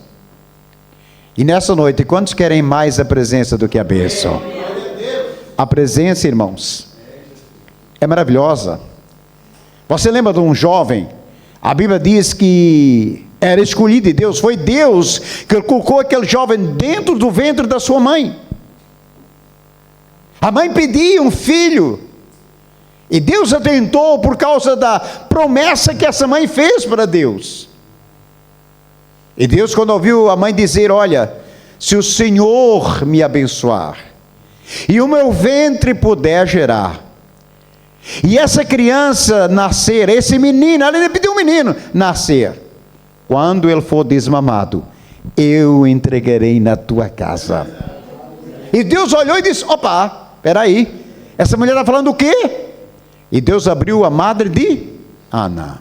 E nessa noite, quantos querem mais a presença do que a bênção? A presença, irmãos, é maravilhosa. Você lembra de um jovem? A Bíblia diz que era escolhido de Deus. Foi Deus que colocou aquele jovem dentro do ventre da sua mãe. A mãe pedia um filho, e Deus atentou por causa da promessa que essa mãe fez para Deus. E Deus, quando ouviu a mãe dizer, olha, se o Senhor me abençoar, e o meu ventre puder gerar, e essa criança nascer, esse menino, ela pediu um menino, nascer, quando ele for desmamado, eu entregarei na tua casa. E Deus olhou e disse, opa, peraí, essa mulher está falando o quê? E Deus abriu a madre de Ana.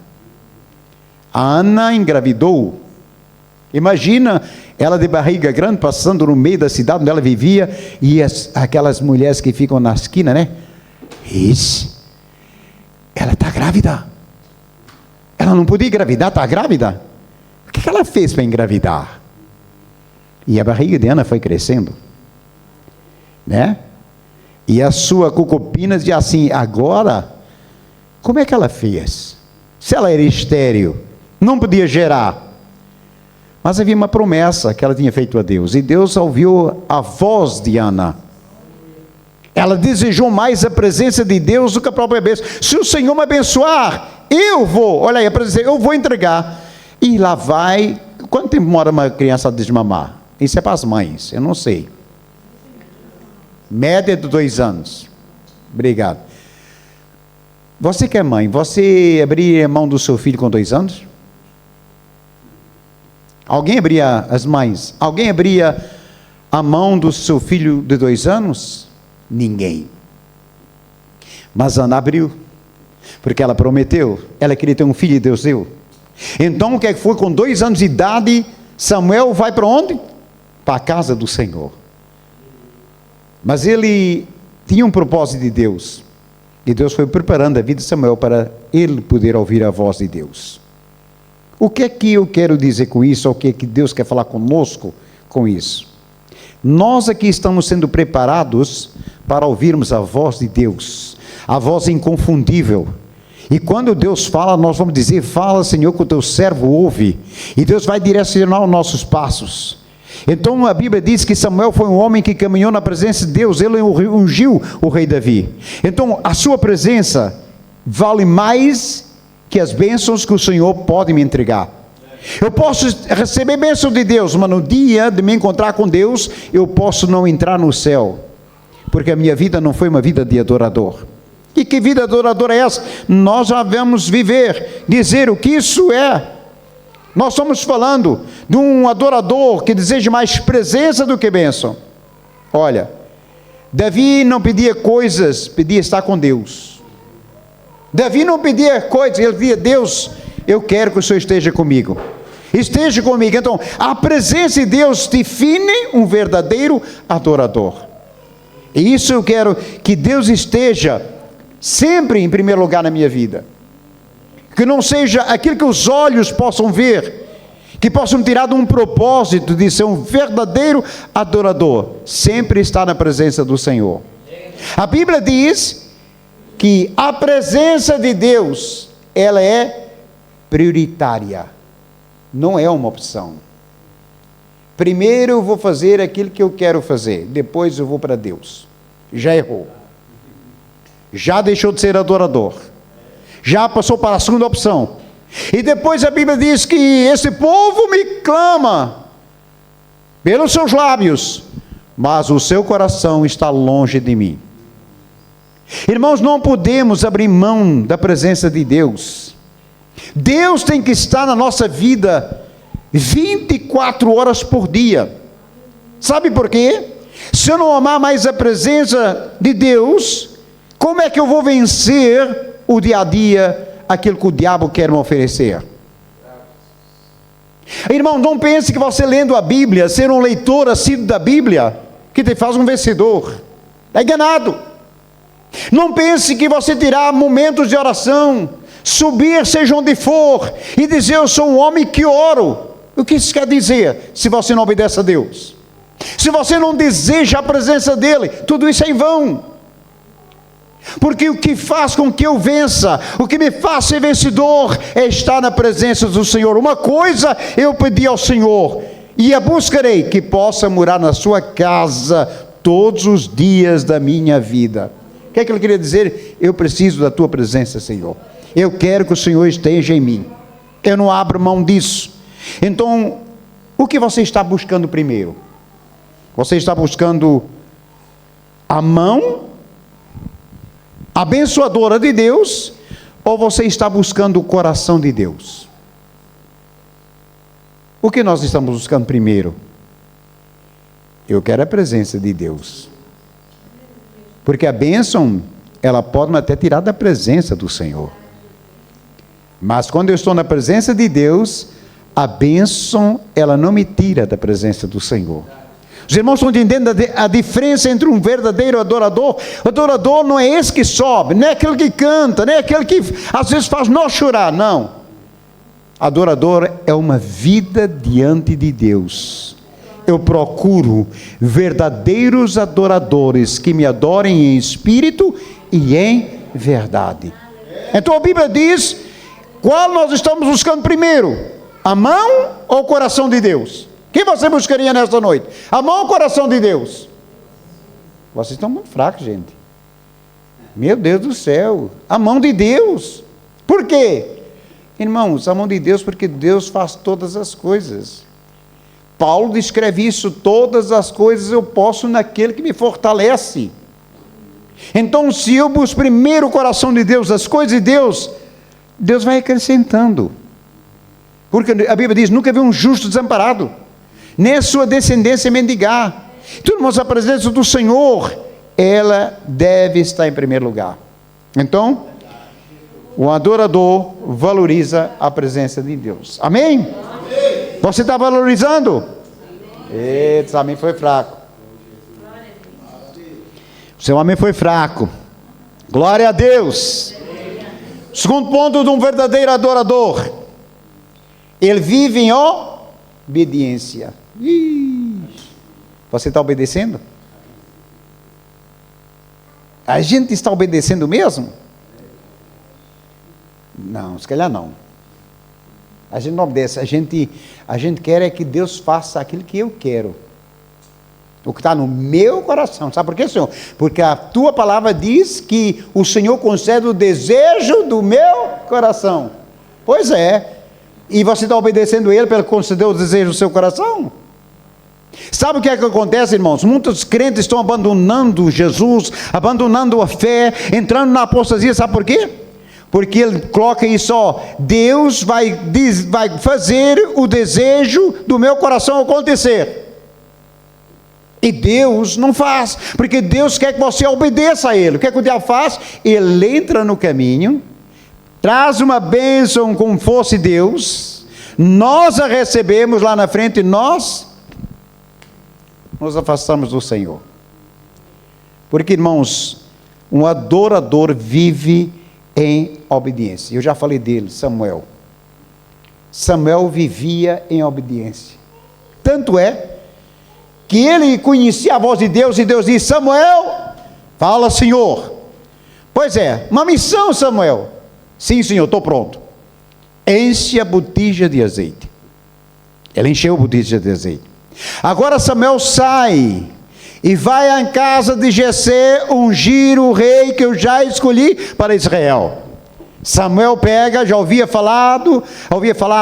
A Ana engravidou. Imagina ela de barriga grande, passando no meio da cidade onde ela vivia, e aquelas mulheres que ficam na esquina, né? Ela está grávida. Ela não podia engravidar, está grávida? O que ela fez para engravidar? E a barriga de Ana foi crescendo, né? E a sua concubina dizia assim, agora Como é que ela fez? Se ela era estéril, não podia gerar. Mas havia uma promessa que ela tinha feito a Deus. E Deus ouviu a voz de Ana. Ela desejou mais a presença de Deus do que a própria bênção. Se o Senhor me abençoar, eu vou. Olha aí, eu vou entregar. E lá vai. Quanto tempo demora uma criança a desmamar? Isso é para as mães, eu não sei. Média de 2 anos. Obrigado. Você que é mãe, você abriria a mão do seu filho com 2 anos? Alguém abria, as mães, alguém abria a mão do seu filho de 2 anos? Ninguém. Mas Ana abriu, porque ela prometeu, ela queria ter um filho e Deus deu. Então o que é que foi? Com 2 anos de idade, Samuel vai para onde? Para a casa do Senhor. Mas ele tinha um propósito de Deus. E Deus foi preparando a vida de Samuel para ele poder ouvir a voz de Deus. O que é que eu quero dizer com isso? Ou o que é que Deus quer falar conosco com isso? Nós aqui estamos sendo preparados para ouvirmos a voz de Deus. A voz inconfundível. E quando Deus fala, nós vamos dizer: fala, Senhor, que o teu servo ouve. E Deus vai direcionar os nossos passos. Então a Bíblia diz que Samuel foi um homem que caminhou na presença de Deus. Ele ungiu o rei Davi. Então a sua presença vale mais que as bênçãos que o Senhor pode me entregar. Eu posso receber bênção de Deus, mas no dia de me encontrar com Deus, eu posso não entrar no céu, porque a minha vida não foi uma vida de adorador. E que vida adoradora é essa? Nós já vamos viver, dizer o que isso é. Nós estamos falando de um adorador que deseja mais presença do que bênção. Olha, Davi não pedia coisas, pedia estar com Deus. Davi não pedia coisas, ele pedia: Deus, eu quero que o Senhor esteja comigo. Esteja comigo. Então, a presença de Deus define um verdadeiro adorador. E isso eu quero que Deus esteja sempre em primeiro lugar na minha vida. Que não seja aquilo que os olhos possam ver, que possam tirar de um propósito de ser um verdadeiro adorador, sempre estar na presença do Senhor. A Bíblia diz que a presença de Deus, ela é prioritária, não é uma opção. Primeiro eu vou fazer aquilo que eu quero fazer, depois eu vou para Deus. Já errou, já deixou de ser adorador, já passou para a segunda opção. E depois a Bíblia diz que esse povo me clama pelos seus lábios, mas o seu coração está longe de mim. Irmãos, não podemos abrir mão da presença de Deus. Deus tem que estar na nossa vida 24 horas por dia. Sabe por quê? Se eu não amar mais a presença de Deus, como é que eu vou vencer o dia a dia, aquilo que o diabo quer me oferecer? Irmão, não pense que você lendo a Bíblia, ser um leitor assíduo da Bíblia, que te faz um vencedor. Está enganado. Não pense que você terá momentos de oração, subir seja onde for, e dizer: eu sou um homem que oro. O que isso quer dizer? Se você não obedece a Deus, se você não deseja a presença dEle, tudo isso é em vão. Porque o que faz com que eu vença, o que me faz ser vencedor, é estar na presença do Senhor. Uma coisa eu pedi ao Senhor, e a buscarei, que possa morar na sua casa todos os dias da minha vida. O que é que ele queria dizer? Eu preciso da tua presença, Senhor. Eu quero que o Senhor esteja em mim. Eu não abro mão disso. Então, o que você está buscando primeiro? Você está buscando a mão abençoadora de Deus, ou você está buscando o coração de Deus? O que nós estamos buscando primeiro? Eu quero a presença de Deus, porque a bênção, ela pode me até tirar da presença do Senhor, mas quando eu estou na presença de Deus, a bênção, ela não me tira da presença do Senhor. Os irmãos estão entendendo a diferença entre um verdadeiro adorador? O adorador não é esse que sobe, não é aquele que canta, não é aquele que às vezes faz nós chorar, não. Adorador é uma vida diante de Deus. Eu procuro verdadeiros adoradores que me adorem em espírito e em verdade. Então a Bíblia diz, qual nós estamos buscando primeiro? A mão ou o coração de Deus? Quem você buscaria nesta noite? A mão ou o coração de Deus? Vocês estão muito fracos, gente. Meu Deus do céu, a mão de Deus. Por quê? Irmãos, a mão de Deus, porque Deus faz todas as coisas. Paulo descreve isso, todas as coisas eu posso naquele que me fortalece. Então, se eu busco primeiro o coração de Deus, as coisas de Deus, Deus vai acrescentando. Porque a Bíblia diz, nunca viu um justo desamparado, nem a sua descendência mendigar. Então, irmãos, a presença do Senhor, ela deve estar em primeiro lugar. Então, o adorador valoriza a presença de Deus. Amém? Amém. Você está valorizando? Esse amém foi fraco. O seu amém foi fraco. Glória a Deus. Segundo ponto de um verdadeiro adorador. Ele vive em obediência. Você está obedecendo? A gente está obedecendo mesmo? Não, se calhar não. A gente não obedece, a gente quer é que Deus faça aquilo que eu quero. O que está no meu coração. Sabe por quê, Senhor? Porque a tua palavra diz que o Senhor concede o desejo do meu coração. Pois é. E você está obedecendo Ele para Ele conceder o desejo do seu coração? Sabe o que é que acontece, irmãos? Muitos crentes estão abandonando Jesus, abandonando a fé, entrando na apostasia. Sabe por quê? Porque ele coloca isso, Deus vai fazer o desejo do meu coração acontecer. E Deus não faz, porque Deus quer que você obedeça a Ele. O que é que o diabo faz? Ele entra no caminho, traz uma bênção como fosse Deus, nós a recebemos lá na frente e nós nos afastamos do Senhor. Porque, irmãos, um adorador vive em obediência. Eu já falei dele, Samuel. Samuel vivia em obediência. Tanto é que ele conhecia a voz de Deus e Deus disse: Samuel, fala, Senhor. Pois é, uma missão, Samuel. Sim, Senhor, estou pronto. Enche a botija de azeite. Ele encheu a botija de azeite. Agora Samuel sai e vai à casa de Jessé ungir o rei que eu já escolhi para Israel. Samuel pega, já ouvia falar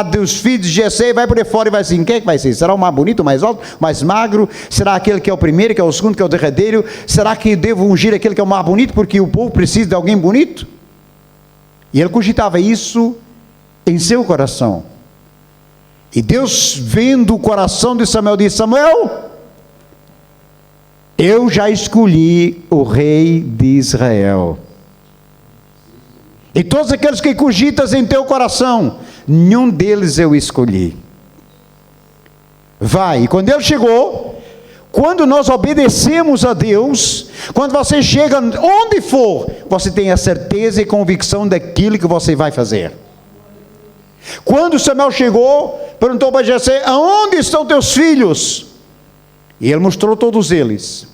dos filhos de Jessé, vai por aí fora e vai assim: quem é que vai ser? Será o mais bonito, o mais alto, o mais magro? Será aquele que é o primeiro, que é o segundo, que é o derradeiro? Será que devo ungir aquele que é o mais bonito, porque o povo precisa de alguém bonito? E ele cogitava isso em seu coração. E Deus, vendo o coração de Samuel, disse: Samuel, eu já escolhi o rei de Israel. E todos aqueles que cogitas em teu coração, nenhum deles eu escolhi. Vai. E quando ele chegou, quando nós obedecemos a Deus, quando você chega onde for, você tem a certeza e convicção daquilo que você vai fazer. Quando Samuel chegou, perguntou para Jessé: aonde estão teus filhos? E ele mostrou todos eles.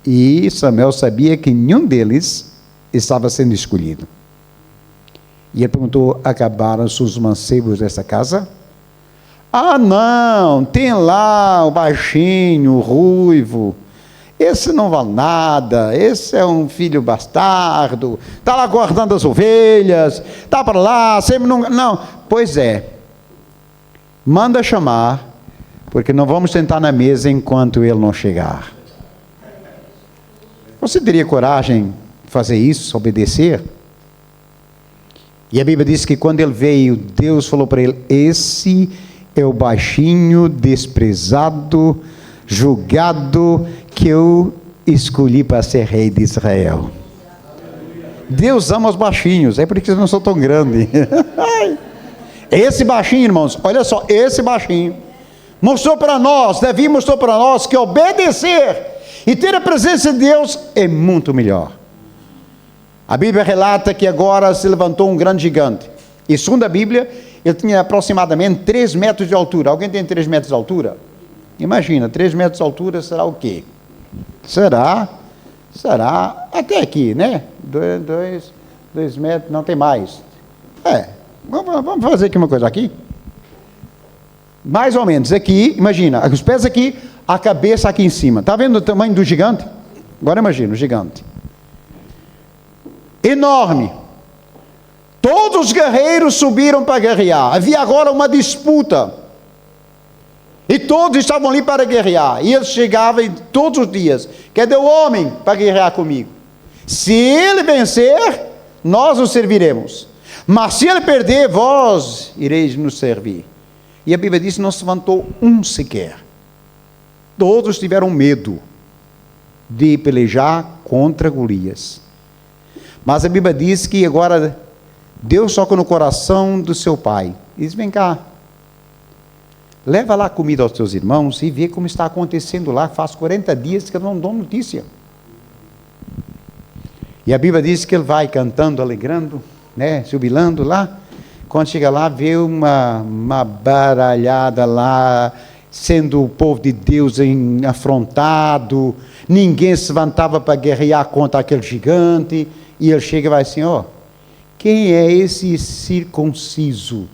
E Samuel sabia que nenhum deles estava sendo escolhido. E ele perguntou: acabaram-se os mancebos dessa casa? Ah, não, tem lá o baixinho, o ruivo. Esse não vale nada, esse é um filho bastardo, está lá guardando as ovelhas, está para lá, sempre não. Pois é, manda chamar, porque não vamos sentar na mesa enquanto ele não chegar. Você teria coragem de fazer isso, obedecer? E a Bíblia diz que quando ele veio, Deus falou para ele: esse é o baixinho, desprezado, julgado, que eu escolhi para ser rei de Israel. Deus ama os baixinhos, é por isso que eles não são tão grandes. Esse baixinho, irmãos, olha só, esse baixinho mostrou para nós, Davi mostrou para nós que obedecer e ter a presença de Deus é muito melhor. A Bíblia relata que agora se levantou um grande gigante, e segundo a Bíblia, ele tinha aproximadamente 3 metros de altura. Alguém tem 3 metros de altura? Imagina, 3 metros de altura será o quê? Será até aqui, né? 2, 2 metros, não tem mais. Vamos fazer aqui uma coisa aqui. Mais ou menos aqui, imagina, os pés aqui, a cabeça aqui em cima. Está vendo o tamanho do gigante? Agora imagina o gigante. Enorme. Todos os guerreiros subiram para guerrear. Havia agora uma disputa. E todos estavam ali para guerrear. E eles chegavam todos os dias. Cadê o homem para guerrear comigo? Se ele vencer, nós o serviremos. Mas se ele perder, vós ireis nos servir. E a Bíblia diz que não se levantou um sequer. Todos tiveram medo de pelejar contra Golias. Mas a Bíblia diz que agora Deus toca no coração do seu pai. Diz, vem cá, leva lá comida aos teus irmãos e vê como está acontecendo lá. Faz 40 dias que eu não dou notícia. E a Bíblia diz que ele vai cantando, alegrando, né, jubilando lá. Quando chega lá, vê uma baralhada lá, sendo o povo de Deus afrontado, ninguém se levantava para guerrear contra aquele gigante, e ele chega e vai assim, quem é esse circunciso?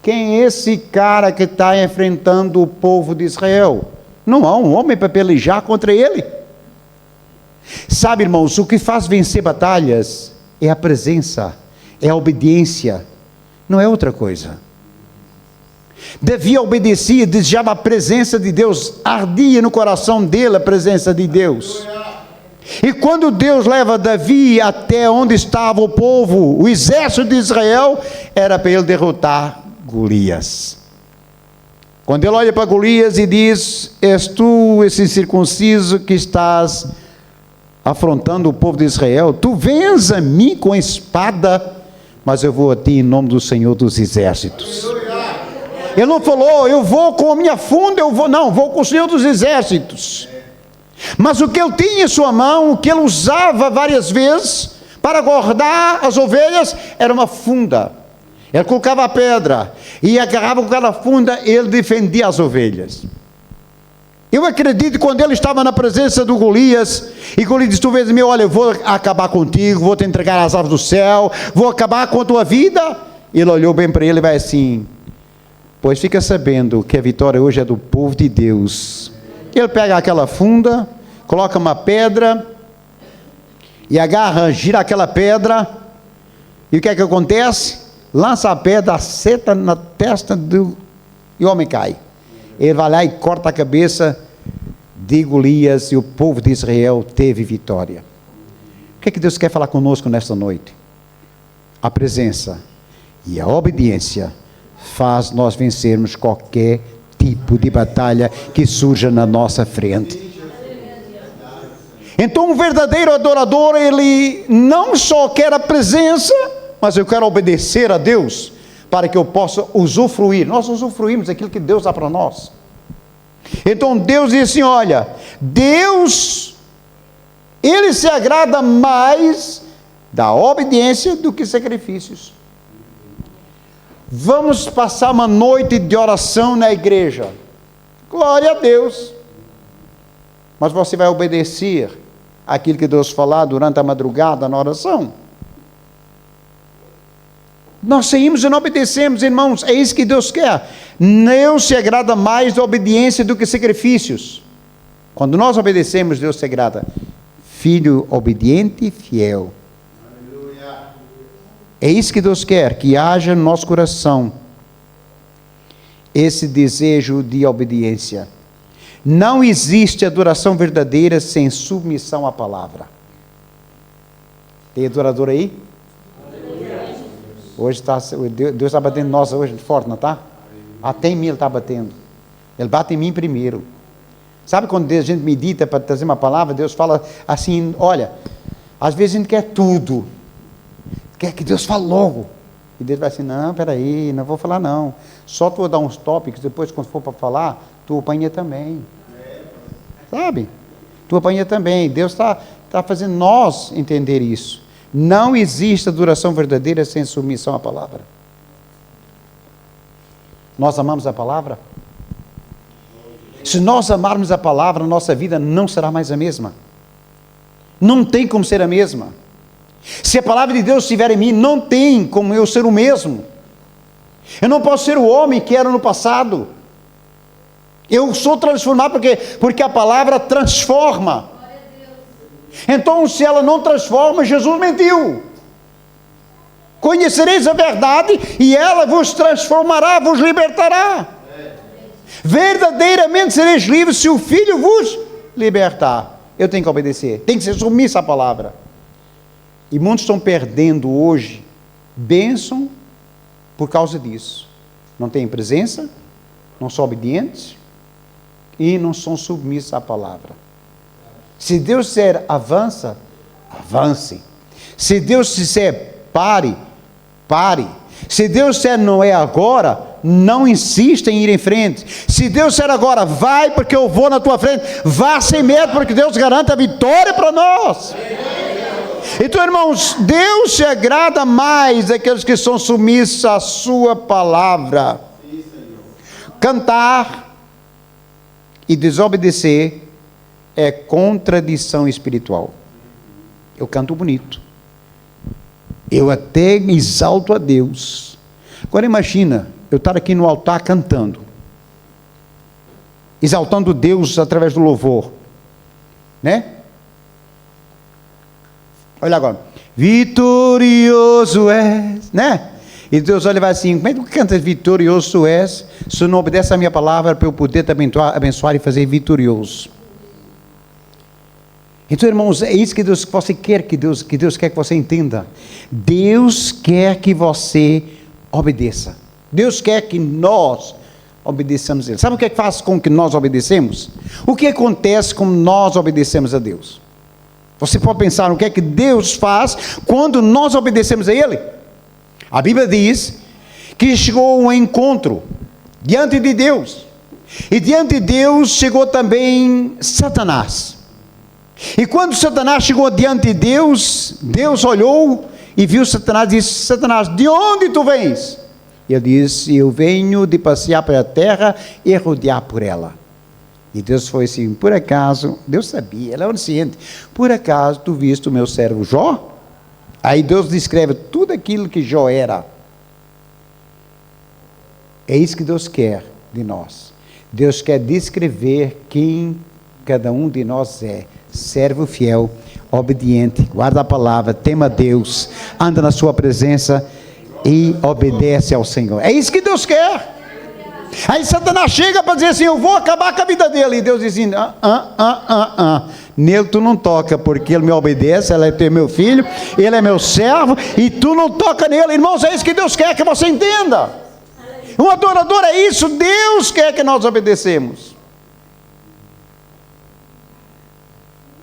Quem é esse cara que está enfrentando o povo de Israel? Não há um homem para pelejar contra ele. Sabe, irmãos, o que faz vencer batalhas é a presença, é a obediência, não é outra coisa. Davi obedecia, desejava a presença de Deus, ardia no coração dele a presença de Deus. E quando Deus leva Davi até onde estava o povo, o exército de Israel, era para ele derrotar Golias. Quando ele olha para Golias e diz, és tu esse circunciso que estás afrontando o povo de Israel? Tu vens a mim com espada, mas eu vou a ti em nome do Senhor dos Exércitos. Ele não falou, eu vou com a minha funda, vou com o Senhor dos Exércitos. Mas o que ele tinha em sua mão, o que ele usava várias vezes para guardar as ovelhas, era uma funda. Ele colocava a pedra e agarrava com aquela funda, ele defendia as ovelhas. Eu acredito que quando ele estava na presença do Golias, e Golias disse, tu vês meu, olha, eu vou acabar contigo, vou te entregar as aves do céu, vou acabar com a tua vida. Ele olhou bem para ele e vai assim, pois fica sabendo que a vitória hoje é do povo de Deus. Ele pega aquela funda, coloca uma pedra, e agarra, gira aquela pedra, e o que é que acontece? Lança a pedra, acerta na testa e o homem cai. Ele vai lá e corta a cabeça de Golias, e o povo de Israel teve vitória. O que é que Deus quer falar conosco nesta noite? A presença e a obediência faz nós vencermos qualquer tipo de batalha que surja na nossa frente. Então um verdadeiro adorador, ele não só quer a presença, mas eu quero obedecer a Deus, para que eu possa usufruir. Nós usufruímos aquilo que Deus dá para nós. Então Deus diz assim, olha, Deus, Ele se agrada mais da obediência do que sacrifícios. Vamos passar uma noite de oração na igreja. Glória a Deus. Mas você vai obedecer aquilo que Deus falar durante a madrugada na oração? Nós saímos e não obedecemos, irmãos. É isso que Deus quer. Deus se agrada mais da obediência do que sacrifícios. Quando nós obedecemos, Deus se agrada. Filho obediente e fiel. É isso que Deus quer, que haja no nosso coração esse desejo de obediência. Não existe adoração verdadeira sem submissão à palavra. Tem adorador aí? Hoje Deus está batendo em nós hoje forte, não está? Até em mim Ele está batendo. Ele bate em mim primeiro. Sabe quando a gente medita para trazer uma palavra, Deus fala assim, olha, às vezes a gente quer tudo. Quer que Deus fale logo. E Deus vai assim, não, peraí, não vou falar não. Só tu dar uns tópicos, depois quando for para falar, tu apanha também. Sabe? Tu apanha também. Deus está fazendo nós entender isso. Não existe adoração verdadeira sem submissão à palavra. Nós amamos a palavra? Se nós amarmos a palavra, nossa vida não será mais a mesma. Não tem como ser a mesma. Se a palavra de Deus estiver em mim, não tem como eu ser o mesmo. Eu não posso ser o homem que era no passado. Eu sou transformado porque a palavra transforma. Então, se ela não transforma, Jesus mentiu. Conhecereis a verdade e ela vos transformará, vos libertará. Verdadeiramente sereis livres se o Filho vos libertar. Eu tenho que obedecer, tenho que ser submisso à palavra. E muitos estão perdendo hoje bênção por causa disso. Não têm presença, não são obedientes e não são submissos à palavra. Se Deus disser avança, avance. Se Deus disser pare, pare. Se Deus disser não é agora, não insista em ir em frente. Se Deus disser agora, vai porque eu vou na tua frente, vá sem medo, porque Deus garante a vitória para nós. Então, irmãos, Deus se agrada mais daqueles que são submissos à sua palavra. Cantar e desobedecer é contradição espiritual. Eu canto bonito, eu até exalto a Deus. Agora imagina, eu estar aqui no altar cantando, exaltando Deus através do louvor, né? Olha agora, vitorioso és, né? E Deus olha e vai assim, como é que tu canta vitorioso és, se não obedece a minha palavra para eu poder te abençoar e fazer vitorioso? Então, irmãos, é isso que Deus quer que Deus quer que você entenda. Deus quer que você obedeça. Deus quer que nós obedeçamos a Ele. Sabe o que é que faz com que nós obedecemos? O que acontece quando nós obedecemos a Deus? Você pode pensar no que é que Deus faz quando nós obedecemos a Ele? A Bíblia diz que chegou um encontro diante de Deus. E diante de Deus chegou também Satanás. E quando Satanás chegou diante de Deus, Deus olhou e viu Satanás e disse: Satanás, de onde tu vens? E ele disse: eu venho de passear pela terra e rodear por ela. E Deus foi assim: por acaso, Deus sabia, ele é onisciente, por acaso tu viste o meu servo Jó? Aí Deus descreve tudo aquilo que Jó era. É isso que Deus quer de nós. Deus quer descrever quem cada um de nós é. Servo fiel, obediente, guarda a palavra, tema a Deus, anda na sua presença e obedece ao Senhor. É isso que Deus quer. Aí Satanás chega para dizer assim: eu vou acabar com a vida dele. E Deus diz assim: nele tu não toca, porque ele me obedece, ele é meu filho, ele é meu servo, e tu não toca nele. Irmãos, é isso que Deus quer que você entenda. Um adorador é isso, Deus quer que nós obedecemos.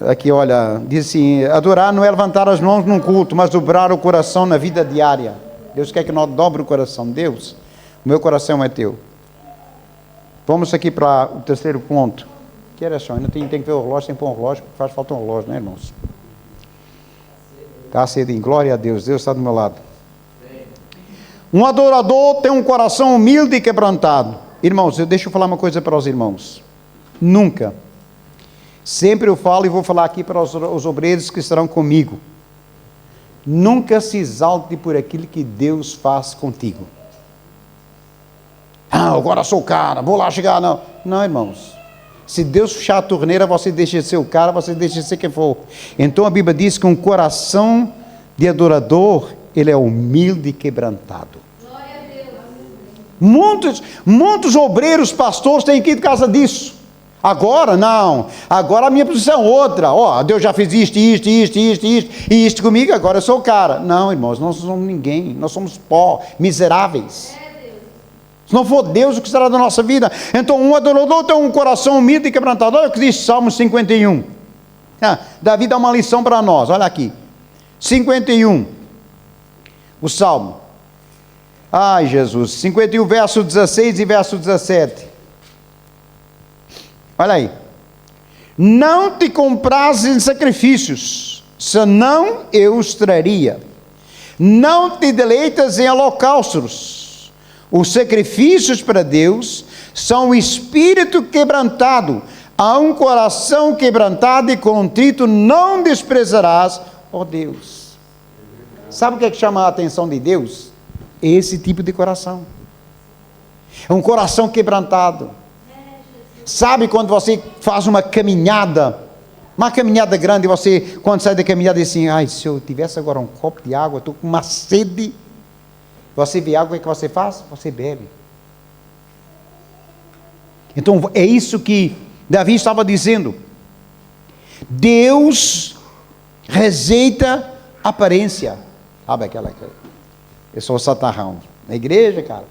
Aqui, olha, diz assim: adorar não é levantar as mãos num culto, mas dobrar o coração na vida diária. Deus quer que nós dobre o coração. Deus, o meu coração é teu. Vamos aqui para o terceiro ponto. Que era só, ainda tem que ver o relógio, tem que pôr um relógio, porque faz falta um relógio, né, irmãos? Está cedinho, glória a Deus, Deus está do meu lado. Um adorador tem um coração humilde e quebrantado. Irmãos, deixa eu falar uma coisa para os irmãos. Nunca, sempre eu falo e vou falar aqui para os obreiros que estarão comigo, nunca se exalte por aquilo que Deus faz contigo. Agora sou o cara, vou lá chegar, não. Não, irmãos. Se Deus fechar a torneira, você deixa de ser o cara, você deixa de ser quem for. Então a Bíblia diz que um coração de adorador, ele é humilde e quebrantado. Muitos obreiros, pastores têm que ir de casa disso. Agora não, agora a minha posição é outra. Deus já fez isto e isto comigo, agora eu sou o cara. Não, irmãos, nós não somos ninguém, nós somos pó, miseráveis. Se não for Deus, o que será da nossa vida? Então um adorador tem um coração humilde e quebrantado. Olha o que diz Salmo 51. Davi dá uma lição para nós, olha aqui. 51, o Salmo. Ai, Jesus, 51, verso 16 e verso 17. Olha aí. Não te comprases em sacrifícios, senão eu os traria. Não te deleitas em holocaustos. Os sacrifícios para Deus são o espírito quebrantado. A um coração quebrantado e contrito não desprezarás, ó Deus. Sabe o que é que chama a atenção de Deus? Esse tipo de coração. É um coração quebrantado. Sabe quando você faz uma caminhada grande, e você, quando sai da caminhada, diz assim, ai, se eu tivesse agora um copo de água, estou com uma sede. Você vê água, o que você faz? Você bebe. Então, é isso que Davi estava dizendo. Deus rejeita aparência. Sabe aquela coisa? Eu sou santarrão. Na igreja, cara,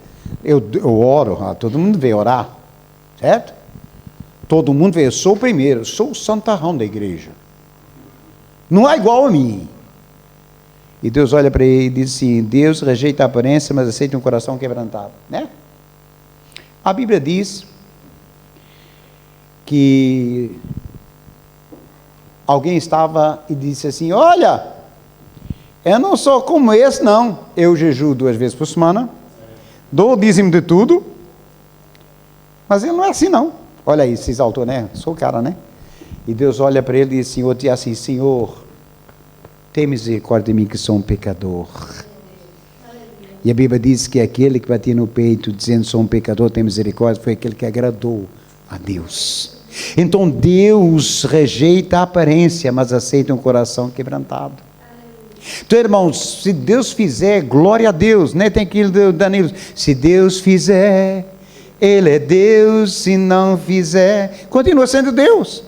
eu oro, todo mundo veio orar, certo? Todo mundo veio, eu sou o primeiro, eu sou o santarrão da igreja. Não é igual a mim. E Deus olha para ele e diz assim, Deus rejeita a aparência, mas aceita um coração quebrantado, né? A Bíblia diz que alguém estava e disse assim, olha, eu não sou como esse não, eu jejuo 2 vezes por semana, dou o dízimo de tudo, mas ele não é assim não. Olha aí, se exaltou, né? Sou o cara, né? E Deus olha para ele e diz assim, Senhor, tem misericórdia de mim que sou um pecador. E a Bíblia diz que aquele que batia no peito dizendo sou um pecador, tem misericórdia, foi aquele que agradou a Deus. Então Deus rejeita a aparência, mas aceita um coração quebrantado. Então, irmãos, se Deus fizer, glória a Deus, né? Tem aquilo do Danilo, se Deus fizer, Ele é Deus, se não fizer, continua sendo Deus.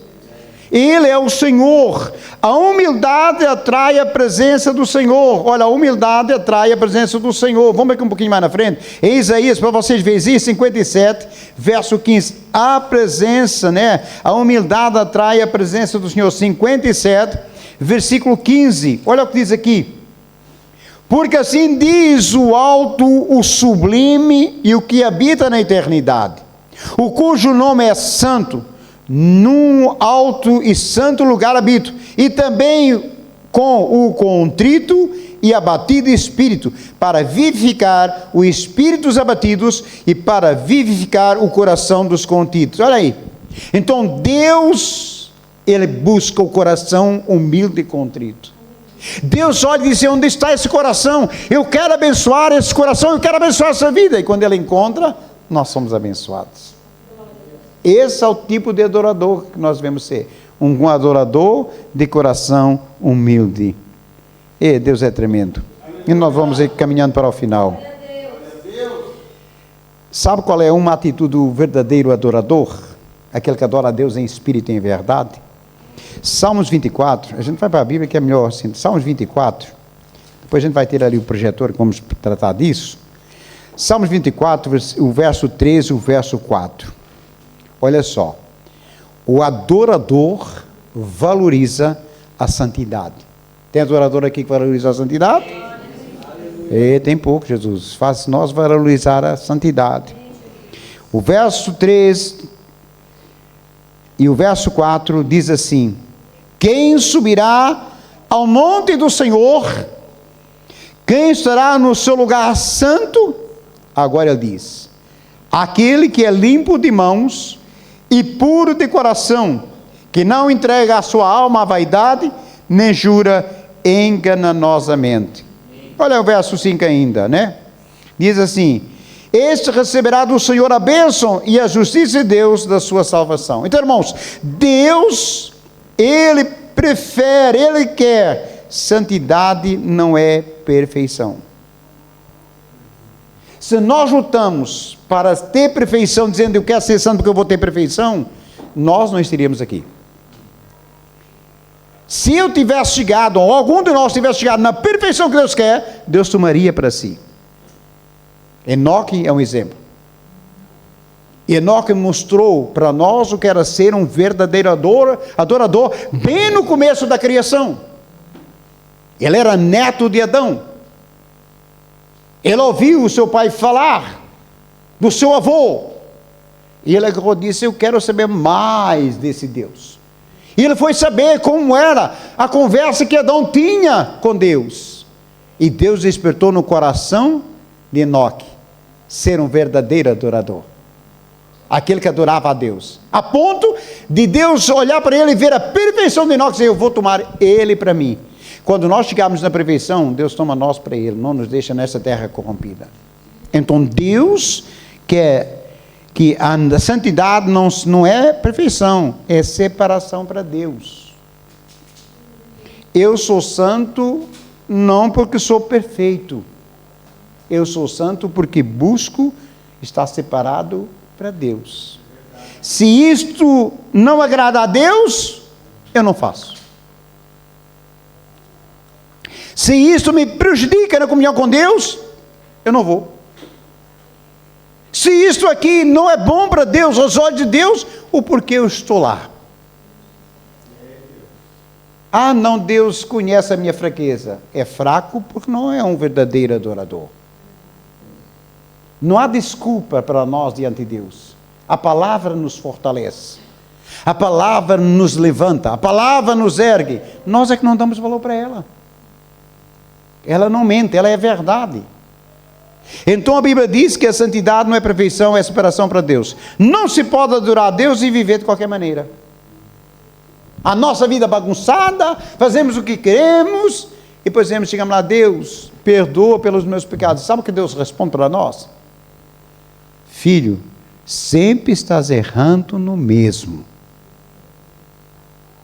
Ele é o Senhor. A humildade atrai a presença do Senhor. Olha, a humildade atrai a presença do Senhor. Vamos aqui um pouquinho mais na frente. Em Isaías, para vocês verem isso, 57, verso 15. A presença, né? A humildade atrai a presença do Senhor. 57, versículo 15. Olha o que diz aqui. Porque assim diz o alto, o sublime e o que habita na eternidade, o cujo nome é santo, num alto e santo lugar habito, e também com o contrito e abatido espírito, para vivificar os espíritos abatidos e para vivificar o coração dos contritos. Olha aí. Então Deus, Ele busca o coração humilde e contrito. Deus olha e diz, onde está esse coração? Eu quero abençoar esse coração, eu quero abençoar essa vida. E quando Ele encontra, nós somos abençoados. Esse é o tipo de adorador que nós devemos ser. Um adorador de coração humilde. E Deus é tremendo. E nós vamos ir caminhando para o final. Sabe qual é uma atitude do verdadeiro adorador? Aquele que adora a Deus em espírito e em verdade. Salmos 24, a gente vai para a Bíblia que é melhor assim. Salmos 24, depois a gente vai ter ali o projetor que vamos tratar disso. Salmos 24, o verso 13 e o verso 4. Olha só, o adorador valoriza a santidade. Tem adorador aqui que valoriza a santidade? Tem pouco, Jesus. Faz nós valorizar a santidade. O verso 3 e o verso 4 diz assim, quem subirá ao monte do Senhor? Quem estará no seu lugar santo? Agora ele diz, aquele que é limpo de mãos e puro de coração, que não entrega a sua alma à vaidade, nem jura engananosamente. Olha o verso 5 ainda, né? Diz assim, este receberá do Senhor a bênção e a justiça de Deus da sua salvação. Então, irmãos, Deus, Ele prefere, Ele quer, santidade não é perfeição. Se nós lutamos para ter perfeição, dizendo eu quero ser santo porque eu vou ter perfeição, nós não estaríamos aqui. Se eu tivesse chegado, ou algum de nós tivesse chegado na perfeição que Deus quer, Deus tomaria para si. Enoque é um exemplo. Enoque mostrou para nós o que era ser um verdadeiro adorador, bem no começo da criação. Ele era neto de Adão. Ele ouviu o seu pai falar do seu avô. E ele disse, eu quero saber mais desse Deus. E ele foi saber como era a conversa que Adão tinha com Deus. E Deus despertou no coração de Enoque ser um verdadeiro adorador. Aquele que adorava a Deus. A ponto de Deus olhar para ele e ver a perfeição de Enoque e dizer, eu vou tomar ele para mim. Quando nós chegarmos na perfeição, Deus toma nós para Ele, não nos deixa nessa terra corrompida. Então Deus quer que a santidade não é perfeição, é separação para Deus. Eu sou santo não porque sou perfeito. Eu sou santo porque busco estar separado para Deus. Se isto não agrada a Deus, eu não faço. Se isto me prejudica na comunhão com Deus, eu não vou. Se isto aqui não é bom para Deus, aos olhos de Deus, o porquê eu estou lá? Ah, não, Deus conhece a minha fraqueza. É fraco porque não é um verdadeiro adorador. Não há desculpa para nós diante de Deus. A palavra nos fortalece. A palavra nos levanta. A palavra nos ergue. Nós é que não damos valor para ela. Ela não mente, ela é verdade. Então a Bíblia diz que a santidade não é perfeição, é separação para Deus. Não se pode adorar a Deus e viver de qualquer maneira. A nossa vida bagunçada, fazemos o que queremos, e depois chegamos lá, Deus, perdoa pelos meus pecados. Sabe o que Deus responde para nós? Filho, sempre estás errando no mesmo.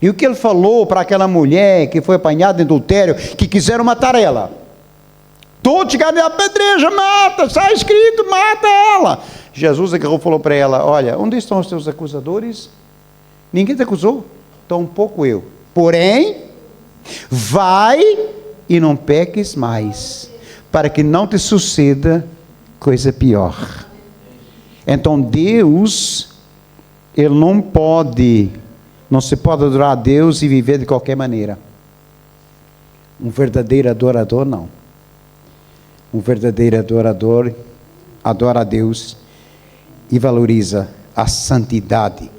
E o que ele falou para aquela mulher que foi apanhada em adultério, que quiseram matar ela? Todos chegaram a apedreja, mata, está escrito, mata ela. Jesus agarrou e falou para ela, olha, onde estão os teus acusadores? Ninguém te acusou, tampouco eu. Porém, vai e não peques mais, para que não te suceda coisa pior. Então Deus, Ele não se pode adorar a Deus e viver de qualquer maneira. Um verdadeiro adorador não. Um verdadeiro adorador adora a Deus e valoriza a santidade.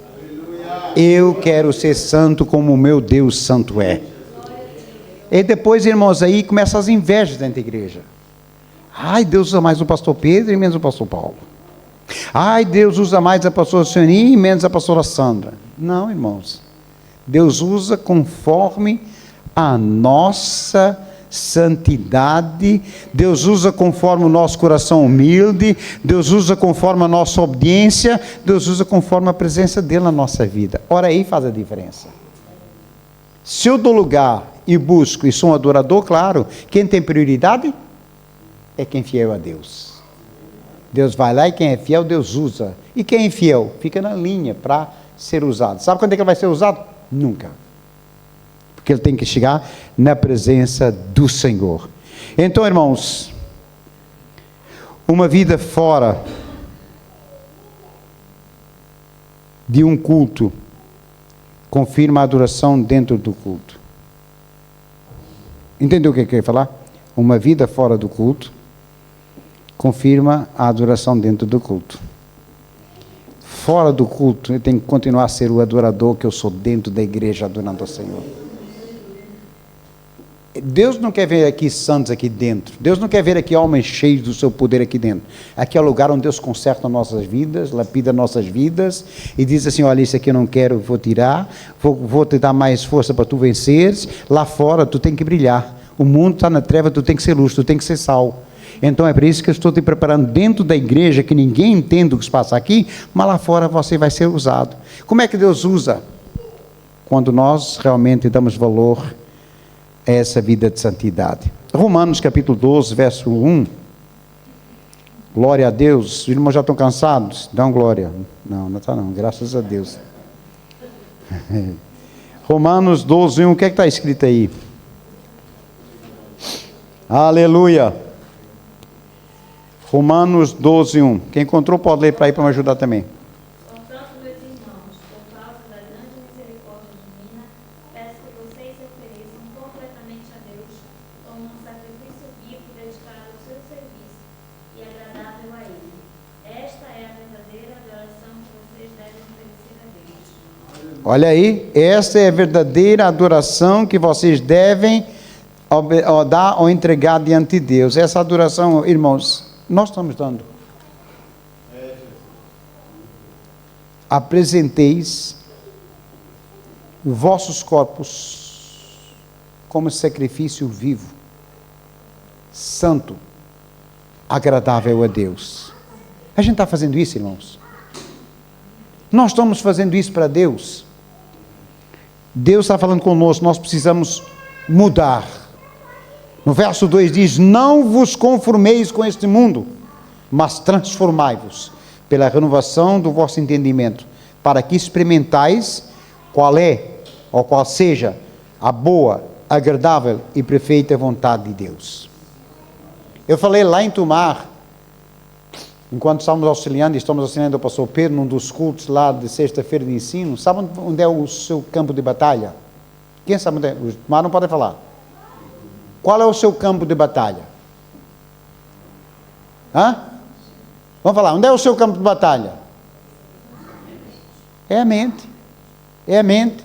Eu quero ser santo como o meu Deus santo é. E depois, irmãos, aí começam as invejas dentro da igreja. Ai, Deus usa mais o pastor Pedro e menos o pastor Paulo. Ai, Deus usa mais a pastora Sioni e menos a pastora Sandra. Não, irmãos. Deus usa conforme a nossa santidade. Deus usa conforme o nosso coração humilde. Deus usa conforme a nossa obediência. Deus usa conforme a presença dele na nossa vida. Ora, aí faz a diferença. Se eu dou lugar e busco e sou um adorador, claro, quem tem prioridade é quem é fiel a Deus. Deus vai lá e quem é fiel, Deus usa. E quem é infiel, fica na linha para ser usado. Sabe quando é que ele vai ser usado? Nunca. Porque ele tem que chegar na presença do Senhor. Então, irmãos, uma vida fora de um culto confirma a adoração dentro do culto. Entendeu o que eu quero falar? Uma vida fora do culto confirma a adoração dentro do culto. Fora do culto, eu tenho que continuar a ser o adorador que eu sou dentro da igreja, adorando ao Senhor. Deus não quer ver aqui santos aqui dentro. Deus não quer ver aqui homens cheios do seu poder aqui dentro. Aqui é o lugar onde Deus conserta nossas vidas, lapida nossas vidas e diz assim, olha, isso aqui eu não quero, vou tirar, vou te dar mais força para tu venceres. Lá fora tu tem que brilhar. O mundo está na treva, tu tem que ser luz, tu tem que ser sal. Então é por isso que eu estou te preparando dentro da igreja, que ninguém entende o que se passa aqui, mas lá fora você vai ser usado. Como é que Deus usa? Quando nós realmente damos valor a essa vida de santidade. Romanos capítulo 12, verso 1. Glória a Deus. Os irmãos já estão cansados? Dão glória. Não, não está não, graças a Deus. Romanos 12, 1, o que é que está escrito aí? Aleluia. Romanos 12, 1. Quem encontrou pode ler para ir para me ajudar também. Portanto, meus irmãos, por causa da grande misericórdia divina, peço que vocês se ofereçam completamente a Deus como um sacrifício vivo dedicado ao seu serviço e agradável a Ele. Esta é a verdadeira adoração que vocês devem oferecer a Deus. Olha aí, esta é a verdadeira adoração que vocês devem dar ou entregar diante de Deus. Essa adoração, irmãos, nós estamos dando. Apresenteis vossos corpos como sacrifício vivo, santo, agradável a Deus. A gente está fazendo isso, irmãos? Nós estamos fazendo isso para Deus? Deus está falando conosco, nós precisamos mudar. No verso 2 diz: não vos conformeis com este mundo, mas transformai-vos pela renovação do vosso entendimento, para que experimentais qual é, ou qual seja, a boa, agradável e perfeita vontade de Deus. Eu falei lá em Tomar, enquanto estamos auxiliando o pastor Pedro num dos cultos lá de sexta-feira de ensino. Sabe onde é o seu campo de batalha? Quem sabe onde é? Os Tomar não podem falar. Qual é o seu campo de batalha? Vamos falar, onde é o seu campo de batalha? É a mente. É a mente.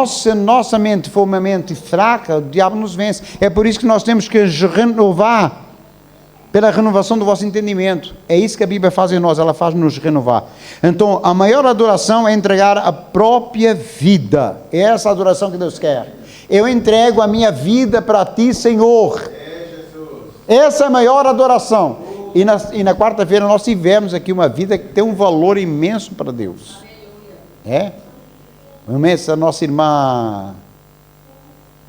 Se nossa mente for uma mente fraca, o diabo nos vence. É por isso que nós temos que renovar, pela renovação do vosso entendimento. É isso que a Bíblia faz em nós, ela faz-nos renovar. Então, a maior adoração é entregar a própria vida. É essa a adoração que Deus quer. Eu entrego a minha vida para ti, Senhor. Essa é a maior adoração. E na quarta-feira nós tivemos aqui uma vida que tem um valor imenso para Deus. A nossa irmã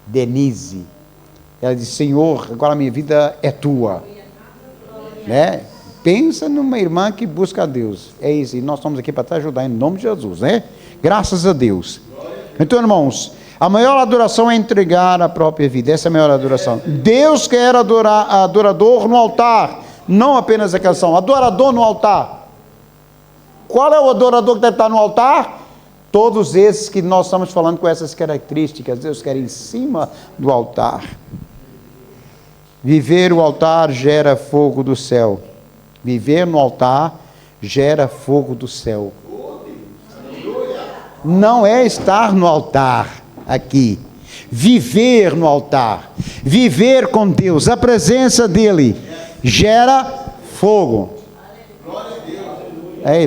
Denise, ela disse: Senhor, agora a minha vida é tua. Pensa numa irmã que busca a Deus. É isso, e nós estamos aqui para te ajudar em nome de Jesus, graças a Deus. Então, irmãos, a maior adoração é entregar a própria vida. Essa é a maior adoração. Deus quer adorador no altar, não apenas a canção. Adorador no altar. Qual é o adorador que deve estar no altar? Todos esses que nós estamos falando com essas características. Deus quer em cima do altar. Viver o altar gera fogo do céu. Viver no altar gera fogo do céu. Não é estar no altar aqui. Viver no altar. Viver com Deus. A presença dEle gera fogo.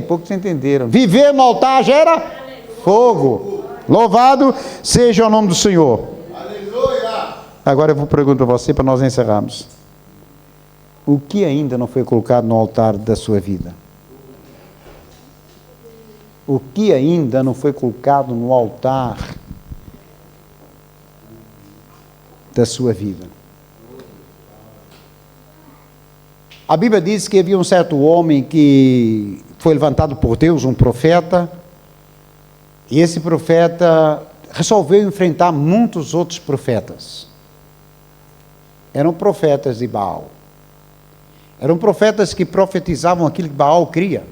Poucos entenderam. Viver no altar gera fogo. Louvado seja o nome do Senhor. Agora eu vou perguntar para você, para nós encerrarmos. O que ainda não foi colocado no altar da sua vida? O que ainda não foi colocado no altar da sua vida? A Bíblia diz que havia um certo homem que foi levantado por Deus, um profeta, e esse profeta resolveu enfrentar muitos outros profetas. Eram profetas de Baal. Eram profetas que profetizavam aquilo que Baal cria.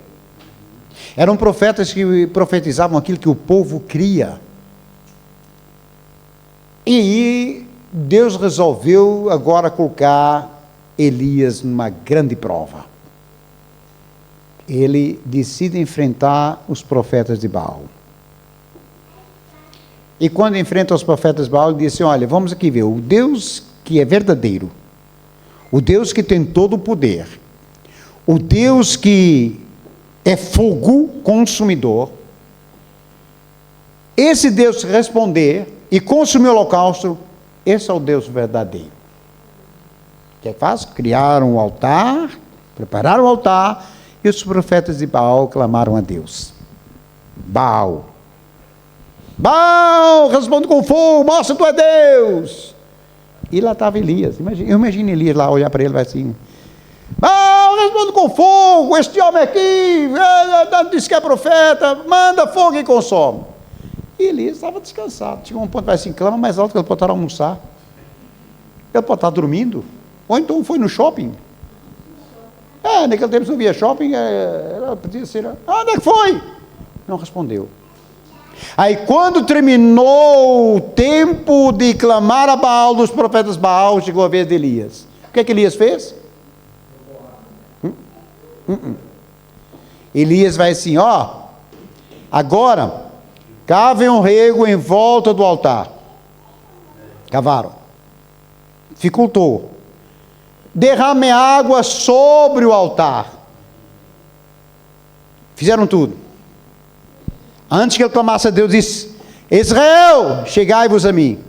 Eram profetas que profetizavam aquilo que o povo cria. E Deus resolveu agora colocar Elias numa grande prova. Ele decide enfrentar os profetas de Baal. E quando enfrenta os profetas de Baal, ele disse: olha, vamos aqui ver, o Deus que é verdadeiro, o Deus que tem todo o poder, o Deus que é fogo consumidor, esse Deus responder e consumir o holocausto, esse é o Deus verdadeiro. O que é que faz? Criaram um altar, prepararam o altar, e os profetas de Baal clamaram a Deus. Baal, responde com fogo, mostra tu é Deus. E lá estava Elias. Eu imagino Elias lá olhar para ele e vai assim: responde com fogo, este homem aqui diz que é profeta, manda fogo e consome. E Elias estava descansado. Chegou um ponto, vai assim, clama mais alto que ele pode estar a almoçar. Ele pode estar dormindo. Ou então foi no shopping. Naquele tempo não havia shopping. Ela podia ser: onde é que foi? Não respondeu. Aí quando terminou o tempo de clamar a Baal, dos profetas Baal, chegou a vez de Elias. O que é que Elias fez? Elias vai assim: agora cavem um rego em volta do altar. Cavaram. Dificultou. Derramem água sobre o altar. Fizeram tudo. Antes que ele clamasse a Deus, disse: Israel, chegai-vos a mim.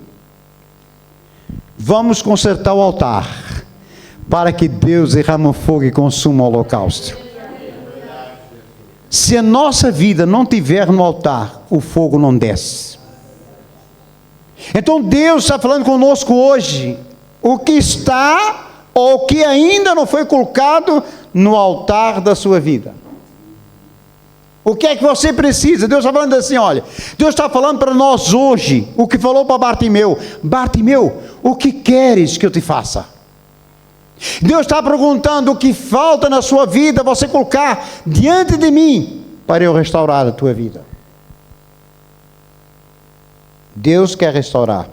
Vamos consertar o altar, para que Deus derrame o fogo e consuma o holocausto. Se a nossa vida não tiver no altar, o fogo não desce. Então Deus está falando conosco hoje, o que está ou o que ainda não foi colocado no altar da sua vida. O que é que você precisa? Deus está falando assim, olha, Deus está falando para nós hoje, o que falou para Bartimeu: Bartimeu, o que queres que eu te faça? Deus está perguntando o que falta na sua vida, você colocar diante de mim, para eu restaurar a tua vida. Deus quer restaurar.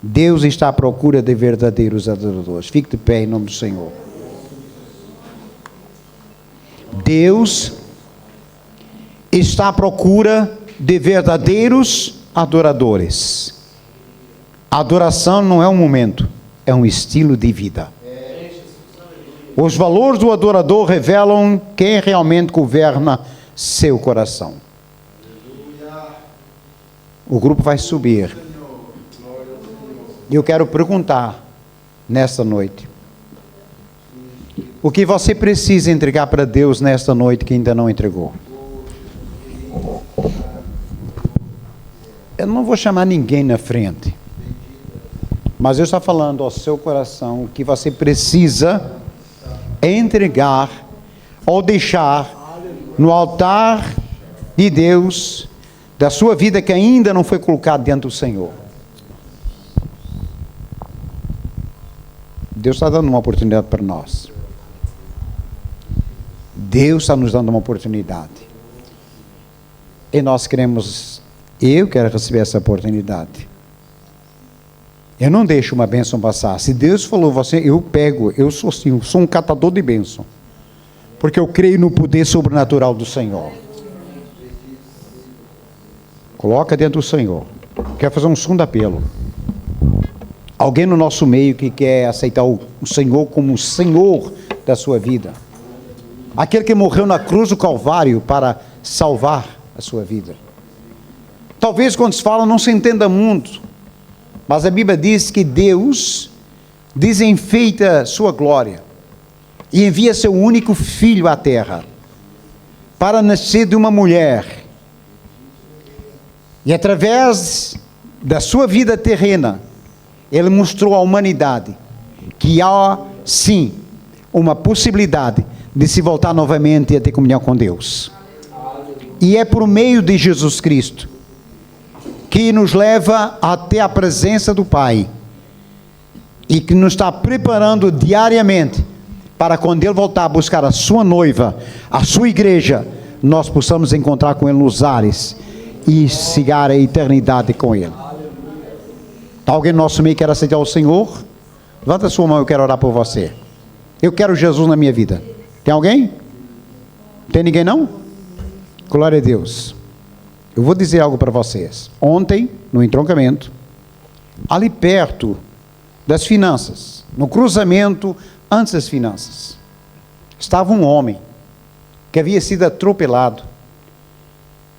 Deus está à procura de verdadeiros adoradores. Fique de pé em nome do Senhor. Deus está à procura de verdadeiros adoradores. Adoração não é um momento, é um estilo de vida. Os valores do adorador revelam quem realmente governa seu coração. O grupo vai subir. E eu quero perguntar nesta noite: o que você precisa entregar para Deus nesta noite que ainda não entregou? Eu não vou chamar ninguém na frente, mas eu estou falando ao seu coração o que você precisa entregar ou deixar no altar de Deus, da sua vida que ainda não foi colocado diante do Senhor. Deus está dando uma oportunidade para nós. Deus está nos dando uma oportunidade. E nós queremos, eu quero receber essa oportunidade. Eu não deixo uma bênção passar. Se Deus falou, você, eu pego, eu sou assim, eu sou um catador de bênção. Porque eu creio no poder sobrenatural do Senhor. Coloca dentro do Senhor. Quero fazer um segundo apelo. Alguém no nosso meio que quer aceitar o Senhor como o Senhor da sua vida. Aquele que morreu na cruz do Calvário para salvar a sua vida. Talvez quando se fala não se entenda muito, mas a Bíblia diz que Deus desenfeita sua glória e envia seu único filho à terra para nascer de uma mulher. E através da sua vida terrena, Ele mostrou à humanidade que há, sim, uma possibilidade de se voltar novamente a ter comunhão com Deus. E é por meio de Jesus Cristo que nos leva até a presença do Pai e que nos está preparando diariamente para quando Ele voltar a buscar a sua noiva, a sua igreja, nós possamos encontrar com Ele nos ares e seguir a eternidade com Ele. Alguém no nosso meio quer aceitar o Senhor? Levanta a sua mão, eu quero orar por você. Eu quero Jesus na minha vida. Tem alguém? Tem ninguém não? Glória a Deus. Eu vou dizer algo para vocês. Ontem, no entroncamento, ali perto das finanças, no cruzamento antes das finanças, estava um homem que havia sido atropelado,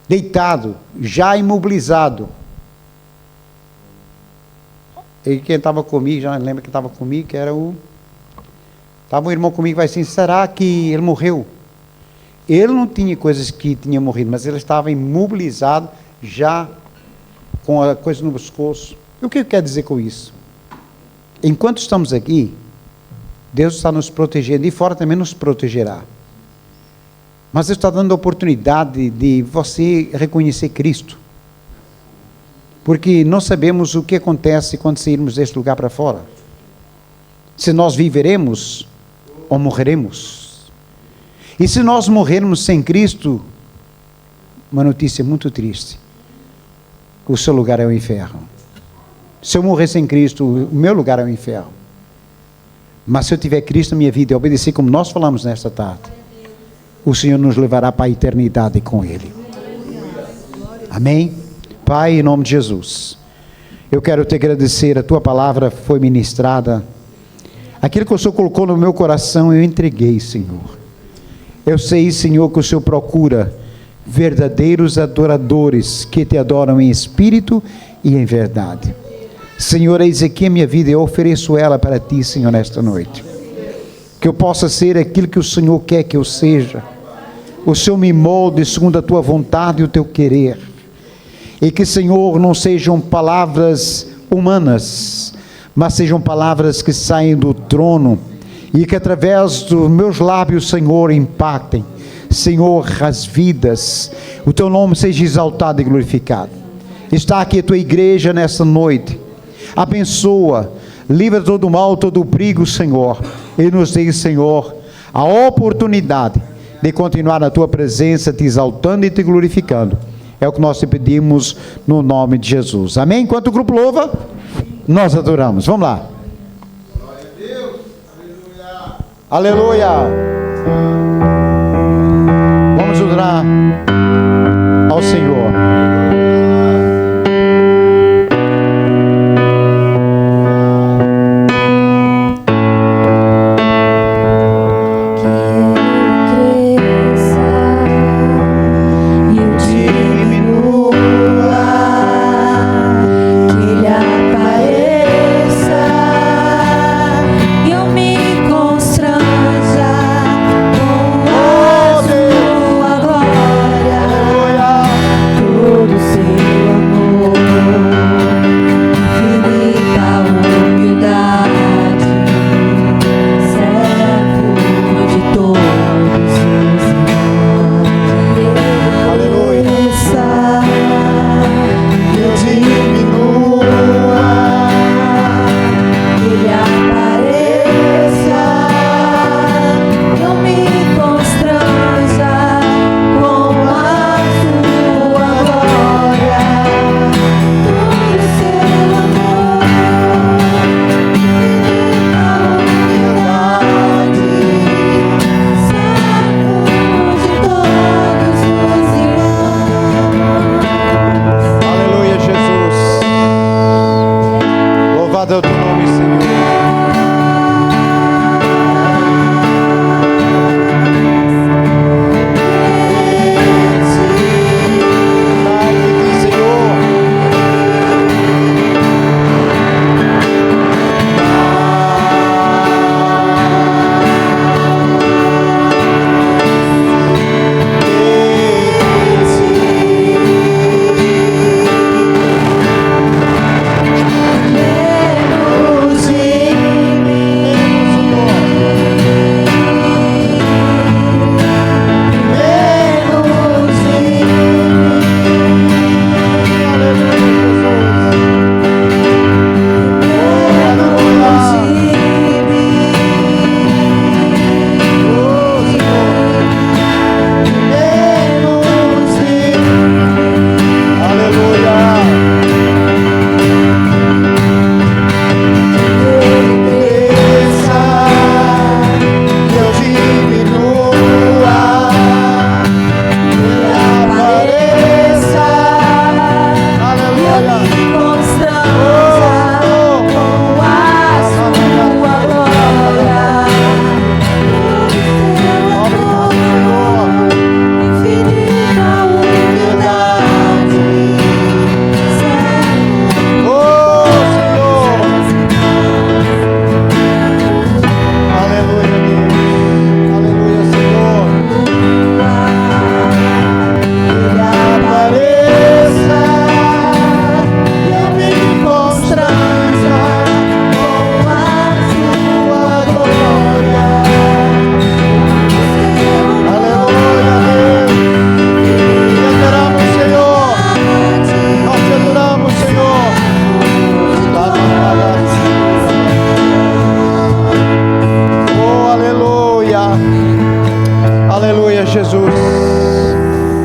deitado, já imobilizado. E quem estava comigo, já lembra que estava comigo, que era estava um irmão comigo, vai assim, será que ele morreu? Ele não tinha coisas que tinha morrido, mas ele estava imobilizado, já com a coisa no pescoço. E o que eu quero dizer com isso? Enquanto estamos aqui, Deus está nos protegendo, e fora também nos protegerá. Mas Deus está dando a oportunidade de você reconhecer Cristo. Porque não sabemos o que acontece quando sairmos deste lugar para fora. Se nós viveremos ou morreremos. E se nós morrermos sem Cristo, uma notícia muito triste. O seu lugar é o inferno. Se eu morrer sem Cristo, o meu lugar é o inferno. Mas se eu tiver Cristo na minha vida e obedecer como nós falamos nesta tarde, o Senhor nos levará para a eternidade com Ele. Amém? Pai, em nome de Jesus, eu quero te agradecer, a tua palavra foi ministrada. Aquilo que o Senhor colocou no meu coração, eu entreguei, Senhor. Eu sei, Senhor, que o Senhor procura verdadeiros adoradores que te adoram em espírito e em verdade. Senhor, eis aqui a minha vida, eu ofereço ela para ti, Senhor, nesta noite. Que eu possa ser aquilo que o Senhor quer que eu seja. O Senhor me molde segundo a tua vontade e o teu querer. E que, Senhor, não sejam palavras humanas, mas sejam palavras que saem do trono e que através dos meus lábios, Senhor, impactem, Senhor, as vidas. O teu nome seja exaltado e glorificado. Está aqui a tua igreja nesta noite. Abençoa, livra todo o mal, todo o perigo, Senhor, e nos dê, Senhor, a oportunidade de continuar na tua presença, te exaltando e te glorificando. É o que nós te pedimos no nome de Jesus. Amém? Enquanto o grupo louva, nós adoramos. Vamos lá. Glória a Deus. Aleluia. Aleluia. Vamos adorar ao Senhor.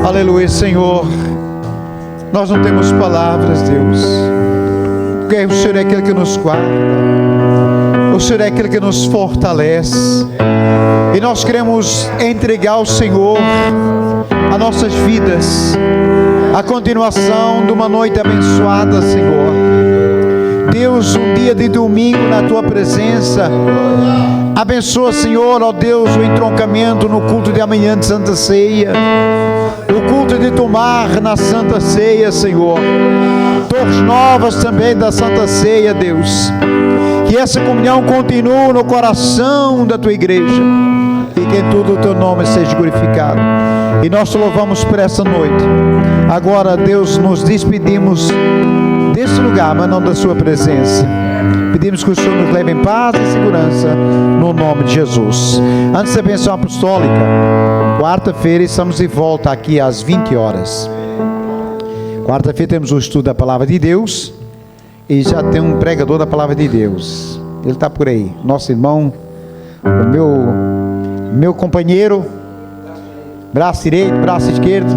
Aleluia, Senhor. Nós não temos palavras, Deus, porque o Senhor é aquele que nos guarda, o Senhor é aquele que nos fortalece, e nós queremos entregar ao Senhor as nossas vidas, a continuação de uma noite abençoada, Senhor. Deus, um dia de domingo na Tua presença. Abençoa, Senhor, ó Deus, o entroncamento no culto de amanhã de Santa Ceia, o culto de tomar na Santa Ceia, Senhor. Dores novas também da Santa Ceia, Deus. Que essa comunhão continue no coração da tua igreja. E que em tudo o teu nome seja glorificado. E nós te louvamos por essa noite. Agora, Deus, nos despedimos desse lugar, mas não da sua presença. Pedimos que o Senhor nos leve em paz e segurança, no nome de Jesus. Antes da bênção apostólica, quarta-feira estamos de volta aqui às 20 horas. Quarta-feira temos o estudo da Palavra de Deus e já tem um pregador da Palavra de Deus. Ele está por aí, nosso irmão, o meu companheiro, braço direito, braço esquerdo,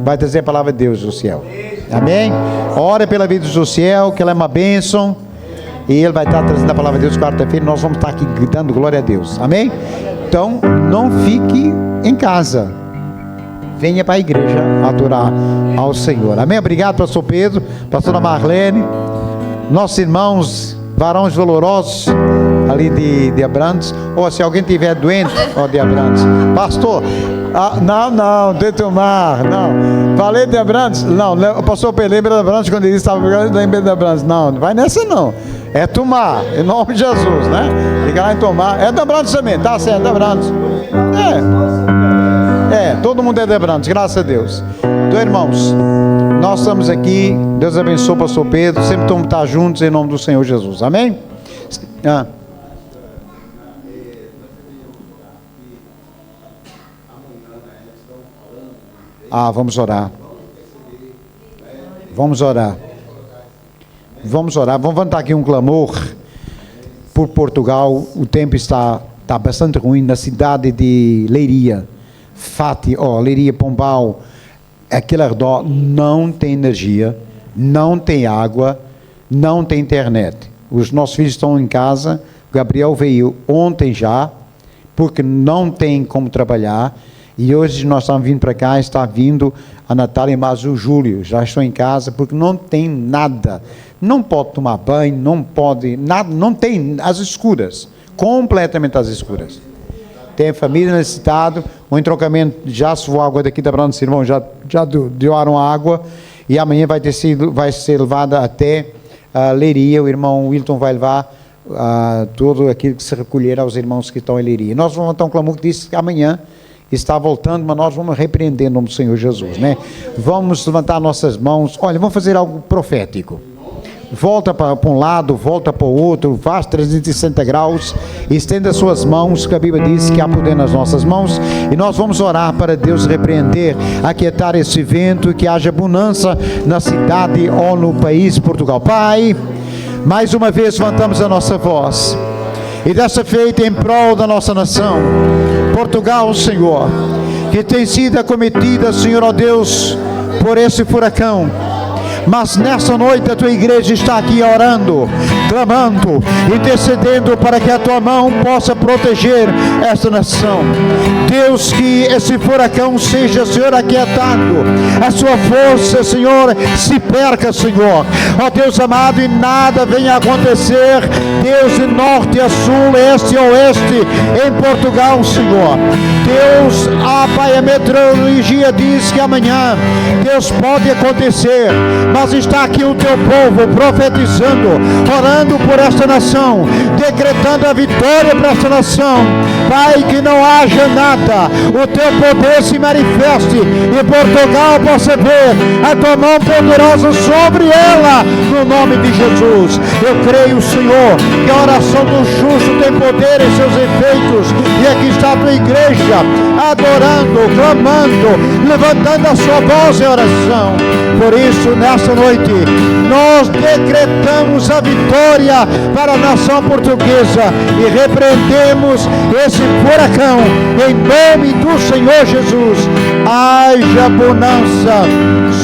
vai trazer a Palavra de Deus do céu. Amém? Ora pela vida do Josiel, que ela é uma bênção. E ele vai estar trazendo a Palavra de Deus quarta-feira. Nós vamos estar aqui gritando glória a Deus. Amém? Então, não fique em casa. Venha para a igreja adorar ao Senhor. Amém? Obrigado, pastor Pedro, pastora Marlene, nossos irmãos, varões valorosos ali de Abrantes. Ou se alguém tiver doente, de Abrantes. Pastor, não, de Tomar, não. Falei de Abrantes? Não, o pastor Pedro lembra de Abrantes quando ele estava lembrando de Abrantes. Não vai nessa não. É Tomar, em nome de Jesus, né? Fica lá em Tomar. É de Abrantes também, tá certo, de Abrantes. Todo mundo é de Abrantes, graças a Deus. Então, irmãos, nós estamos aqui. Deus abençoe o pastor Pedro. Sempre vamos estar juntos em nome do Senhor Jesus. Amém? Vamos orar. Vamos orar. Vamos levantar aqui um clamor por Portugal. O tempo está bastante ruim na cidade de Leiria, Leiria, Pombal, aquele redor não tem energia, não tem água, não tem internet. Os nossos filhos estão em casa. Gabriel veio ontem já, porque não tem como trabalhar. E hoje nós estamos vindo para cá, está vindo a Natália e mais o Júlio, já estão em casa, porque não tem nada, não pode tomar banho, não pode, nada, não tem, às escuras, completamente às escuras. Tem família necessitada, o entrocamento já se voou água daqui da Branca, irmão, já doaram água, e amanhã vai ser levada até Leiria. O irmão Wilton vai levar tudo aquilo que se recolher aos irmãos que estão em Leiria. Nós vamos levantar um clamor que diz que amanhã está voltando, mas nós vamos repreender em nome do Senhor Jesus, né? Vamos levantar nossas mãos. Olha, vamos fazer algo profético. Volta para um lado, volta para o outro, faz 360 graus, estenda suas mãos, que a Bíblia diz que há poder nas nossas mãos, e nós vamos orar para Deus repreender, aquietar esse vento, e que haja bonança na cidade ou no país de Portugal. Pai, mais uma vez levantamos a nossa voz, e dessa feita em prol da nossa nação, Portugal, Senhor, que tem sido acometida, Senhor, ó Deus, por esse furacão. Mas nessa noite a tua igreja está aqui orando, clamando, intercedendo para que a tua mão possa proteger esta nação. Deus, que esse furacão seja, Senhor, aquietado, a sua força, Senhor, se perca, Senhor, ó Deus amado, e nada venha acontecer, Deus, de norte a sul, este a oeste, em Portugal, Senhor. Deus, Pai, a meteorologia diz que amanhã, Deus, pode acontecer, mas está aqui o teu povo profetizando, orando por esta nação, decretando a vitória para esta nação. Pai, que não haja nada, o teu poder se manifeste e Portugal possa ver a tua mão poderosa sobre ela, no nome de Jesus. Eu creio, Senhor, que a oração do justo tem poder em seus efeitos, e aqui está a tua igreja adorando, clamando, levantando a sua voz em oração. Por isso, nesta noite, nós decretamos a vitória para a nação portuguesa e repreendemos esse furacão em nome do Senhor Jesus. Haja bonança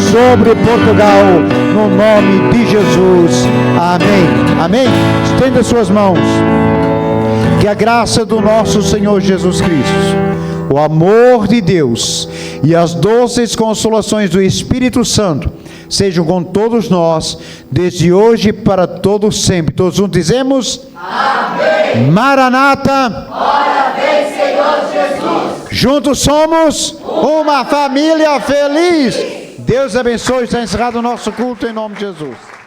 sobre Portugal, no nome de Jesus. Amém. Amém. Estenda suas mãos. Que a graça do nosso Senhor Jesus Cristo, o amor de Deus e as doces consolações do Espírito Santo sejam com todos nós, desde hoje para todos sempre. Todos juntos dizemos: Amém. Maranata. Ora vem, Senhor Jesus. Juntos somos uma família feliz. Deus abençoe. Está encerrado o nosso culto em nome de Jesus.